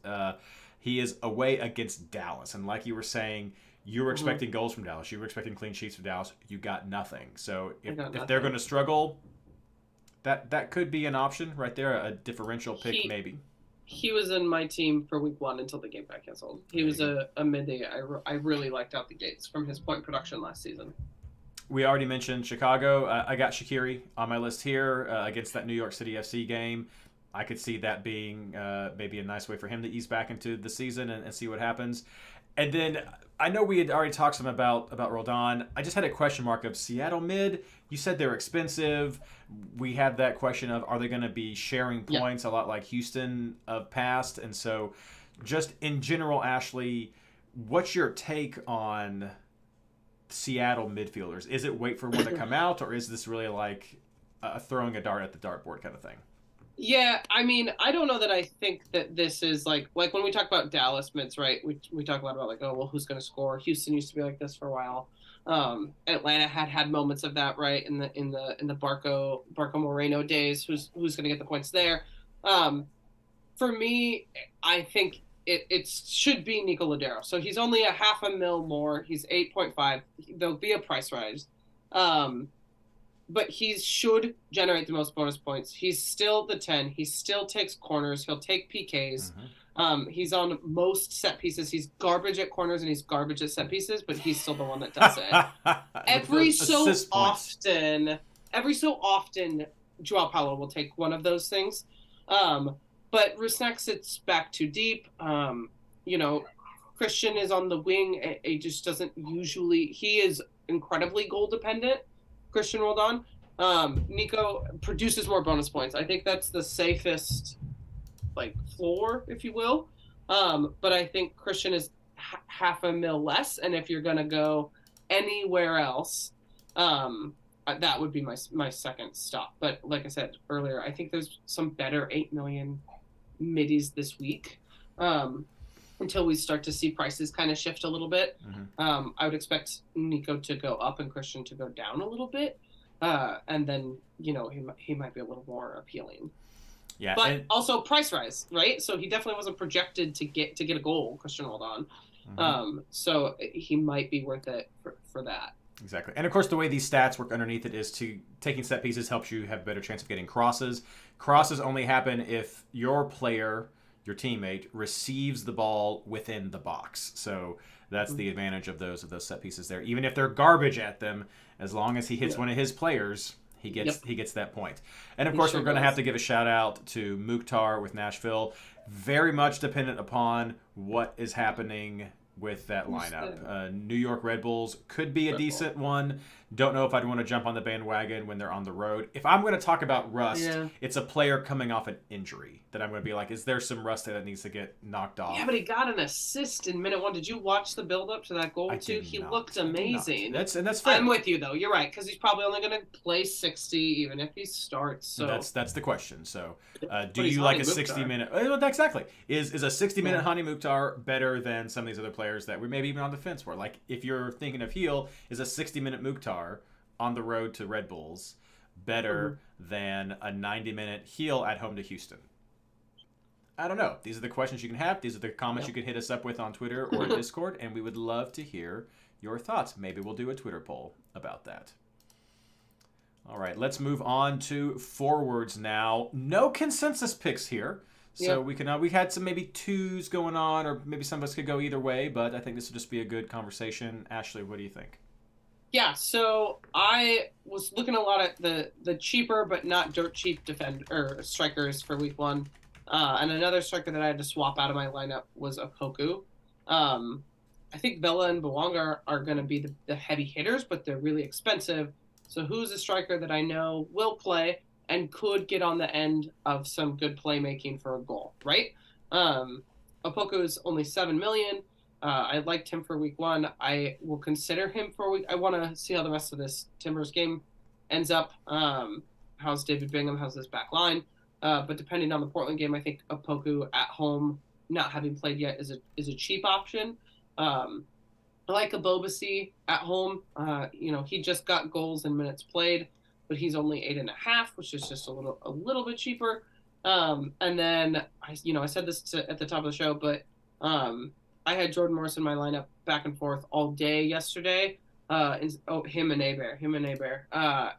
He is away against Dallas. And like you were saying, you were expecting goals from Dallas. You were expecting clean sheets from Dallas. You got nothing. So if they're going to struggle, that could be an option right there, a differential pick maybe. He was in my team for week 1 until the game got canceled. He was a midday. I really liked out the gates from his point production last season. We already mentioned Chicago. I got Shaqiri on my list here against that New York City FC game. I could see that being maybe a nice way for him to ease back into the season and see what happens. And then I know we had already talked some about Roldan. I just had a question mark of Seattle mid. You said they're expensive. We have that question of, are they going to be sharing points a lot like Houston of past? And so just in general, Ashley, what's your take on Seattle midfielders? Is it wait for one to come out, or is this really like throwing a dart at the dartboard kind of thing? Yeah, I mean, I don't know that I think that this is like when we talk about Dallas mids, right? We talk a lot about like, oh, well, who's going to score? Houston used to be like this for a while. Atlanta had moments of that, right? In the Barco Moreno days, who's going to get the points there? For me, I think it should be Nico Ladero. So he's only a $500,000 more. He's 8.5. There'll be a price rise. But he should generate the most bonus points. He's still the 10. He still takes corners. He'll take PKs. He's on most set pieces. He's garbage at corners and he's garbage at set pieces, but he's still the one that does it. every so often, Joao Paulo will take one of those things. But Rusnak sits back too deep. Christian is on the wing. He just doesn't usually. He is incredibly goal dependent. Christian Roldan. Nico produces more bonus points. I think that's the safest, floor, if you will. But I think Christian is $500,000 less, and if you're gonna go anywhere else, that would be my second stop. But like I said earlier, I think there's some better 8 million middies this week. Until we start to see prices kind of shift a little bit. I would expect Nico to go up and Christian to go down a little bit. And then, he might be a little more appealing. Yeah. But also price rise, right? So he definitely wasn't projected to get a goal, Christian Roldan. So he might be worth it for that. Exactly. And of course, the way these stats work underneath it is taking set pieces helps you have a better chance of getting crosses. Crosses only happen if your player, your teammate, receives the ball within the box. So that's the advantage of those set pieces there. Even if they're garbage at them, as long as he hits one of his players, he gets that point. And of course, we're going to have to give a shout out to Mukhtar with Nashville. Very much dependent upon what is happening with that lineup. New York Red Bulls could be a decent one. Don't know if I'd want to jump on the bandwagon when they're on the road. If I'm going to talk about rust, it's a player coming off an injury that I'm going to be like, is there some rust that needs to get knocked off? Yeah, but he got an assist in minute 1. Did you watch the build-up to that goal, too? He looked amazing. That's fair. I'm with you, though. You're right, because he's probably only going to play 60, even if he starts. So that's the question. So do you like a 60-minute... Exactly. Is a 60-minute Hani Mukhtar better than some of these other players that we're maybe even on the fence for? Like, if you're thinking of heel, is a 60-minute Mukhtar on the road to Red Bulls better than a 90-minute heel at home to Houston? I don't know. These are the questions you can have. These are the comments you can hit us up with on Twitter or Discord, and we would love to hear your thoughts. Maybe we'll do a Twitter poll about that. All right, let's move on to forwards now. No consensus picks here. So we had some maybe twos going on, or maybe some of us could go either way, but I think this will just be a good conversation. Ashley, what do you think? Yeah, so I was looking a lot at the cheaper but not dirt cheap strikers for week 1. And another striker that I had to swap out of my lineup was Opoku. I think Vela and Bouanga are going to be the heavy hitters, but they're really expensive. So who's a striker that I know will play and could get on the end of some good playmaking for a goal, right? Opoku is only 7 million. I liked him for week 1. I will consider him for week. I want to see how the rest of this Timbers game ends up. How's David Bingham? How's this back line? But depending on the Portland game, I think Opoku at home, not having played yet, is a cheap option. I like Abobasi at home. He just got goals in minutes played, but he's only 8.5, which is just a little bit cheaper. And then I said this at the top of the show, but I had Jordan Morris in my lineup back and forth all day yesterday. Him and Aber.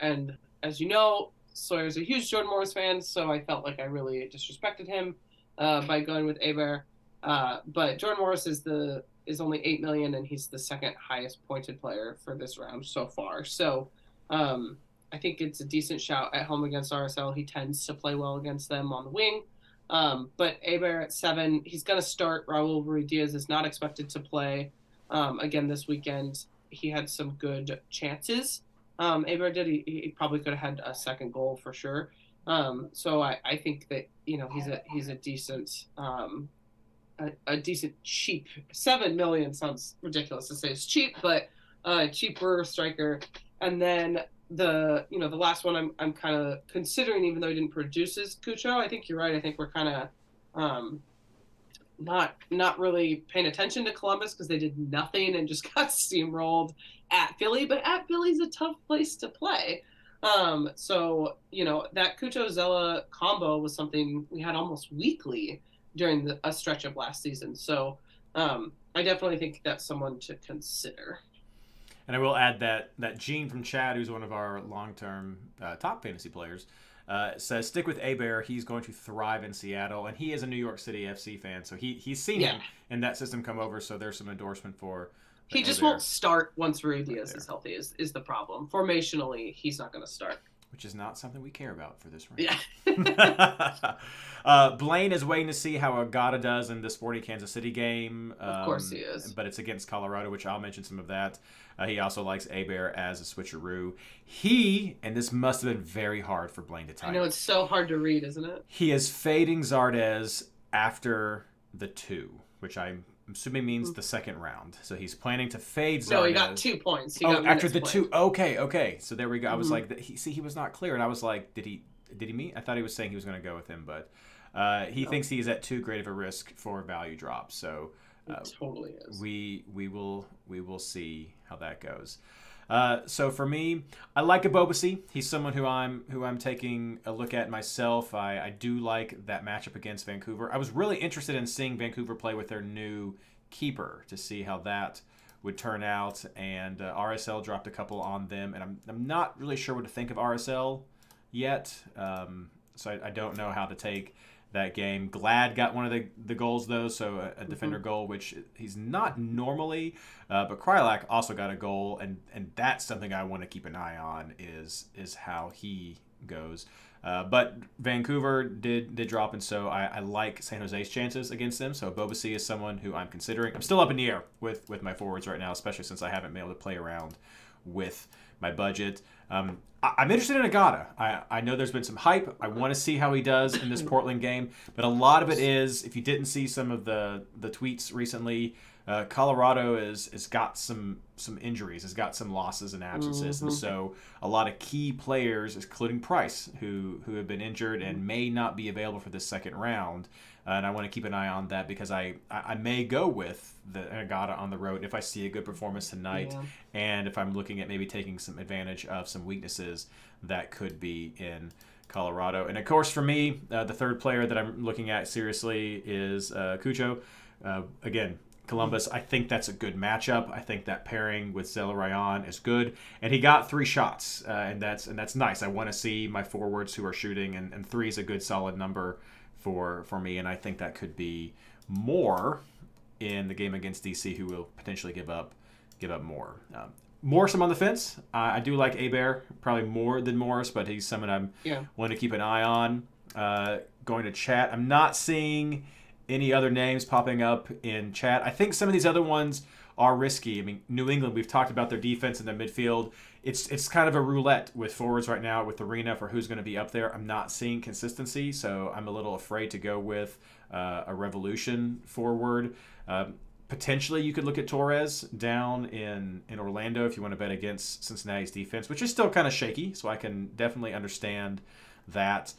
And as you know, Sawyer's a huge Jordan Morris fan, so I felt like I really disrespected him. by going with Abear. But Jordan Morris is only $8 million, and he's the second highest pointed player for this round so far. So I think it's a decent shout at home against RSL. He tends to play well against them on the wing. But Abear at 7, he's going to start. Raul Ruiz is not expected to play again this weekend. He had some good chances. Abear did. He probably could have had a second goal for sure. So I think that he's a decent a decent cheap. 7 million sounds ridiculous to say it's cheap, but cheaper striker. And then the last one I'm kind of considering, even though he didn't produce, is Cucho. I think you're right. I think we're kind of not really paying attention to Columbus because they did nothing and just got steamrolled at Philly. But at Philly's a tough place to play. So that Cucho-Zella combo was something we had almost weekly during a stretch of last season. So I definitely think that's someone to consider. And I will add that Gene from Chad, who's one of our long-term top fantasy players, says stick with Abear. He's going to thrive in Seattle, and he is a New York City FC fan, so he's seen him in that system come over. So there's some endorsement for. He just won't start once Reid Diaz is healthy. Is the problem? Formationally, he's not going to start. Which is not something we care about for this round. Yeah. Blaine is waiting to see how Agata does in the Sporting Kansas City game. Of course he is. But it's against Colorado, which I'll mention some of that. He also likes Abear as a switcheroo. And this must have been very hard for Blaine to type. I know, it's so hard to read, isn't it? He is fading Zardes after the 2, which I'm assuming means the second round. So he's planning to fade Zardes. No, he got 2 points. After the 2. Okay. So there we go. I was like, he was not clear, and I was like, did he mean? I thought he was saying he was going to go with him, but he thinks he's at too great of a risk for value drop. So it totally is. We will see how that goes. So for me, I like Abobasi. He's someone who I'm taking a look at myself. I do like that matchup against Vancouver. I was really interested in seeing Vancouver play with their new keeper to see how that would turn out. And RSL dropped a couple on them, and I'm not really sure what to think of RSL yet. So I don't know how to take that game. Glad got one of the goals, though, so a defender goal, which he's not normally. But Krylak also got a goal, and that's something I want to keep an eye on is how he goes. But Vancouver did drop, and so I like San Jose's chances against them. So Bobasi is someone who I'm considering. I'm still up in the air with my forwards right now, especially since I haven't been able to play around with my budget. I'm interested in Agata. I know there's been some hype. I want to see how he does in this Portland game. But a lot of it is, if you didn't see some of the tweets recently, Colorado has got some injuries, has got some losses and absences. And so a lot of key players, including Price, who have been injured and may not be available for this second round. And I want to keep an eye on that because I may go with the Agata on the road if I see a good performance tonight, and if I'm looking at maybe taking some advantage of some weaknesses that could be in Colorado. And of course, for me, the third player that I'm looking at seriously is Cucho. Again, Columbus, I think that's a good matchup. I think that pairing with Zelarayan is good, and he got 3 shots, and that's nice. I want to see my forwards who are shooting, and 3 is a good solid number for me, and I think that could be more in the game against DC, who will potentially give up more. Morris, on the fence. I do like Abear probably more than Morris, but he's someone I'm want to keep an eye on. Going to chat, I'm not seeing any other names popping up in chat. I think some of these other ones are risky. I mean, New England, we've talked about their defense and their midfield. It's kind of a roulette with forwards right now with Arena for who's going to be up there. I'm not seeing consistency, so I'm a little afraid to go with a Revolution forward. Potentially, you could look at Torres down in Orlando if you want to bet against Cincinnati's defense, which is still kind of shaky, so I can definitely understand that.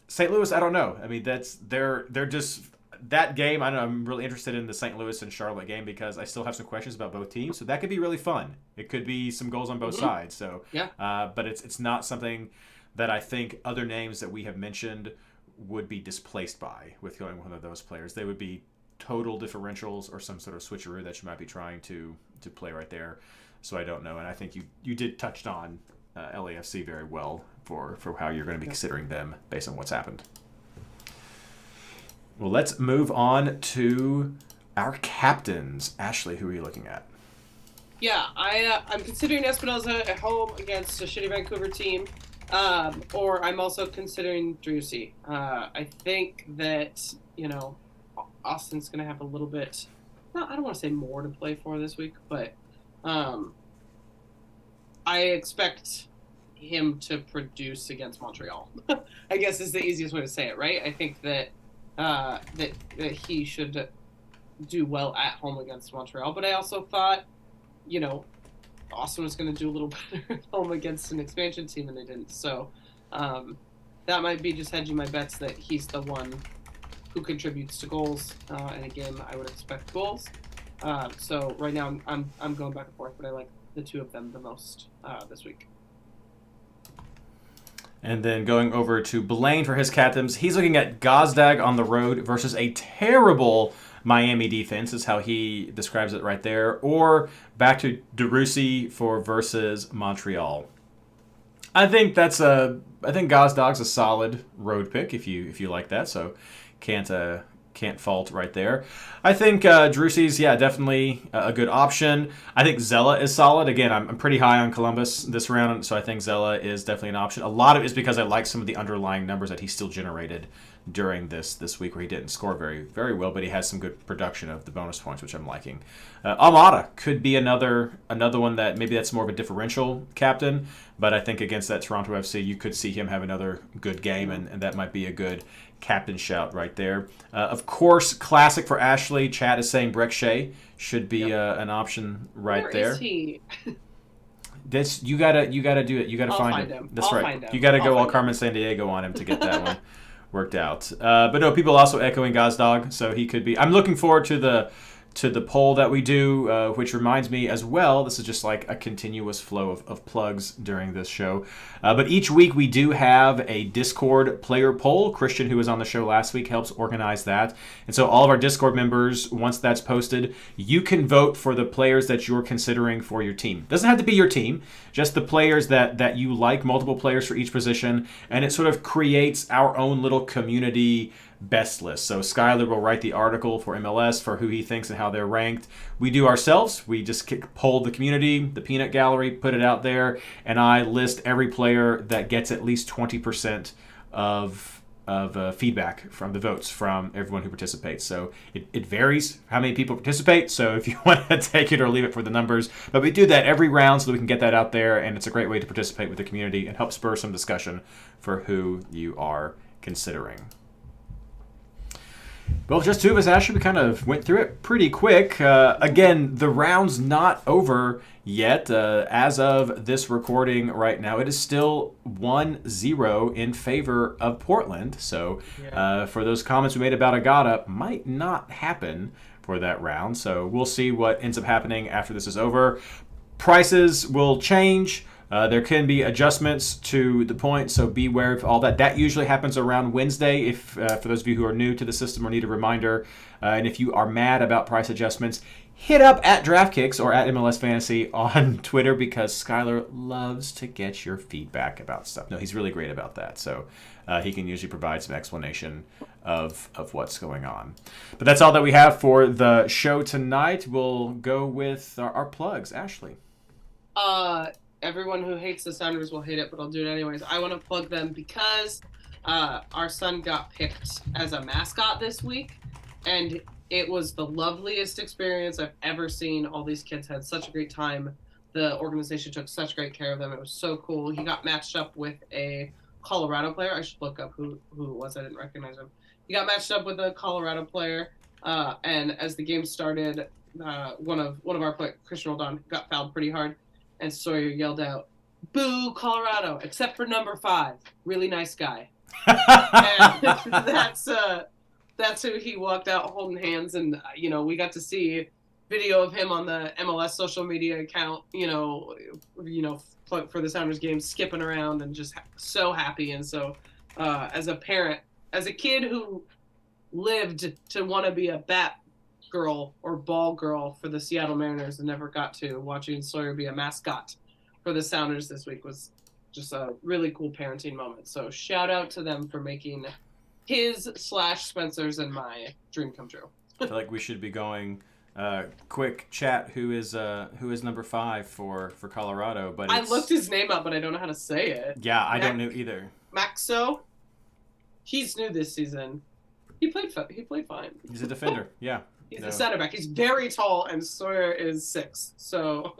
St. Louis, I don't know. I mean, they're just that game. I don't know. I'm really interested in the St. Louis and Charlotte game because I still have some questions about both teams. So that could be really fun. It could be some goals on both sides. So but it's not something that I think other names that we have mentioned would be displaced by with going with one of those players. They would be total differentials or some sort of switcheroo that you might be trying to play right there. So I don't know. And I think you did touch on LAFC very well for how you're going to be considering them based on what's happened. Well, let's move on to our captains. Ashley, who are you looking at? Yeah, I'm considering Espinoza at home against a shitty Vancouver team, or I'm also considering Drusy. I think that Austin's going to have a little bit. No, I don't want to say more to play for this week, but I expect him to produce against Montreal. I guess is the easiest way to say it, right? I think that that he should do well at home against Montreal, but I also thought, Austin was going to do a little better at home against an expansion team, and they didn't. So that might be just hedging my bets that he's the one who contributes to goals in a game. I would expect goals. So right now I'm going back and forth, but I like the two of them the most this week. And then going over to Blaine for his captains, he's looking at Gazdag on the road versus a terrible Miami defense, is how he describes it right there. Or back to DeRussy for versus Montreal. I think Gazdag's a solid road pick if you like that. So can't fault right there. I think Drussy's, definitely a good option. I think Zella is solid. Again, I'm pretty high on Columbus this round, so I think Zella is definitely an option. A lot of it is because I like some of the underlying numbers that he still generated during this week, where he didn't score very, very well, but he has some good production of the bonus points, which I'm liking. Almada could be another one that maybe that's more of a differential captain, but I think against that Toronto FC, you could see him have another good game, and that might be a good captain shout right there. Of course, classic for Ashley. Chat is saying Breck Shea should be an option right there. Where is he? You gotta do it. You gotta find him. That's right. You gotta go all Carmen Sandiego on him to get that one worked out. But no, people also echoing Gazdag, so he could be. I'm looking forward to the poll that we do, which reminds me as well, this is just like a continuous flow of plugs during this show. But each week we do have a Discord player poll. Christian, who was on the show last week, helps organize that. And so all of our Discord members, once that's posted, you can vote for the players that you're considering for your team. Doesn't have to be your team, just the players that you like, multiple players for each position. And it sort of creates our own little community best list. So Skylar will write the article for MLS for who he thinks and how they're ranked. We do ourselves. We just poll the community, the peanut gallery, put it out there, and I list every player that gets at least 20% of feedback from the votes from everyone who participates. So it varies how many people participate. So if you want to take it or leave it for the numbers, but we do that every round so that we can get that out there, and it's a great way to participate with the community and help spur some discussion for who you are considering. Well, just two of us, Ashley. We kind of went through it pretty quick. Again, the round's not over yet. As of this recording right now, it is still 1-0 in favor of Portland. So for those comments we made about Agata, might not happen for that round. So we'll see what ends up happening after this is over. Prices will change. There can be adjustments to the points, so beware of all that. That usually happens around Wednesday, if for those of you who are new to the system or need a reminder. And if you are mad about price adjustments, hit up at DraftKicks or at MLS Fantasy on Twitter, because Skylar loves to get your feedback about stuff. No, he's really great about that, so he can usually provide some explanation of what's going on. But that's all that we have for the show tonight. We'll go with our plugs. Ashley. Everyone who hates the Sounders will hate it, but I'll do it anyways. I want to plug them because our son got picked as a mascot this week, and it was the loveliest experience I've ever seen. All these kids had such a great time. The organization took such great care of them. It was so cool. He got matched up with a Colorado player. I should look up who it was. I didn't recognize him. He got matched up with a Colorado player, and as the game started, one of our players, Christian Roldan, got fouled pretty hard. And Sawyer yelled out, "Boo, Colorado, except for number 5. Really nice guy." And that's who he walked out holding hands. And, we got to see video of him on the MLS social media account, for the Sounders game, skipping around and just so happy. And so as a parent, as a kid who lived to want to be a bat girl or ball girl for the Seattle Mariners and never got to, watching Sawyer be a mascot for the Sounders this week was just a really cool parenting moment. So shout out to them for making his / Spencer's and my dream come true. I feel like we should be going quick chat. Who is number 5 for Colorado? But I looked his name up, but I don't know how to say it. Yeah, I don't know either. Maxo. He's new this season. He played fine. He's a defender. Yeah. He's a center back. He's very tall, and Sawyer is 6. So.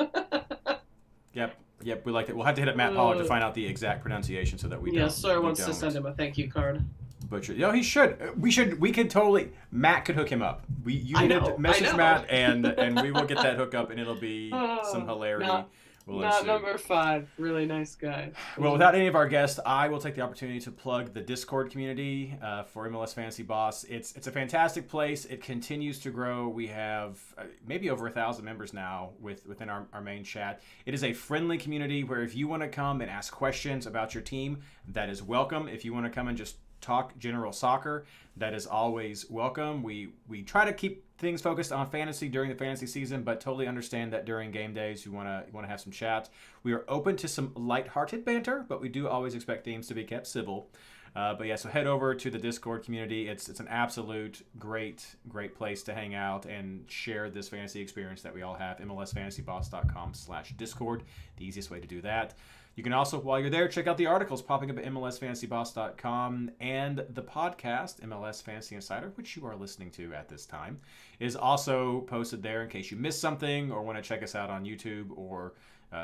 Yep. We like it. We'll have to hit up Matt Pollock to find out the exact pronunciation so that we don't. Yeah, Sawyer wants to send him a thank you card. Butcher. He should. We could totally. Matt could hook him up. You need to message Matt, and we will get that hook up, and it'll be some hilarity. Not number 5. Really nice guy. Well, without any of our guests, I will take the opportunity to plug the Discord community for MLS Fantasy Boss. It's a fantastic place. It continues to grow. We have maybe over 1,000 members now within our main chat. It is a friendly community where if you want to come and ask questions about your team, that is welcome. If you want to come and just talk general soccer, that is always welcome. We try to keep things focused on fantasy during the fantasy season, but totally understand that during game days you want to have some chat. We are open to some lighthearted banter, but we do always expect themes to be kept civil. But yeah, so head over to the Discord community. It's an absolute great place to hang out and share this fantasy experience that we all have. MLSFantasyBoss.com/Discord, the easiest way to do that. You can also, while you're there, check out the articles popping up at MLSFantasyBoss.com, and the podcast, MLS Fantasy Insider, which you are listening to at this time, is also posted there in case you missed something or want to check us out on YouTube or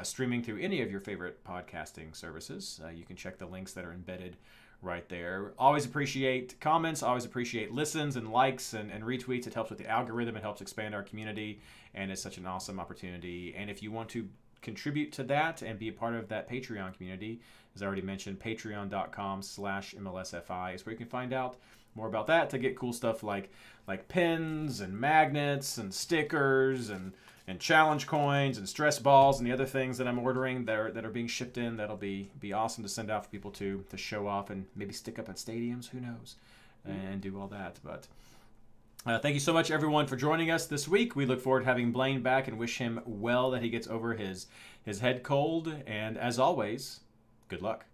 streaming through any of your favorite podcasting services. You can check the links that are embedded right there. Always appreciate comments, always appreciate listens and likes and retweets. It helps with the algorithm, it helps expand our community, and it's such an awesome opportunity. And if you want to contribute to that and be a part of that Patreon community, as I already mentioned, patreon.com/MLSFI is where you can find out more about that, to get cool stuff like pins and magnets and stickers and challenge coins and stress balls and the other things that I'm ordering that are being shipped in. That'll be awesome to send out for people to show off and maybe stick up at stadiums, who knows, and do all that. But thank you so much, everyone, for joining us this week. We look forward to having Blaine back and wish him well, that he gets over his head cold. And as always, good luck.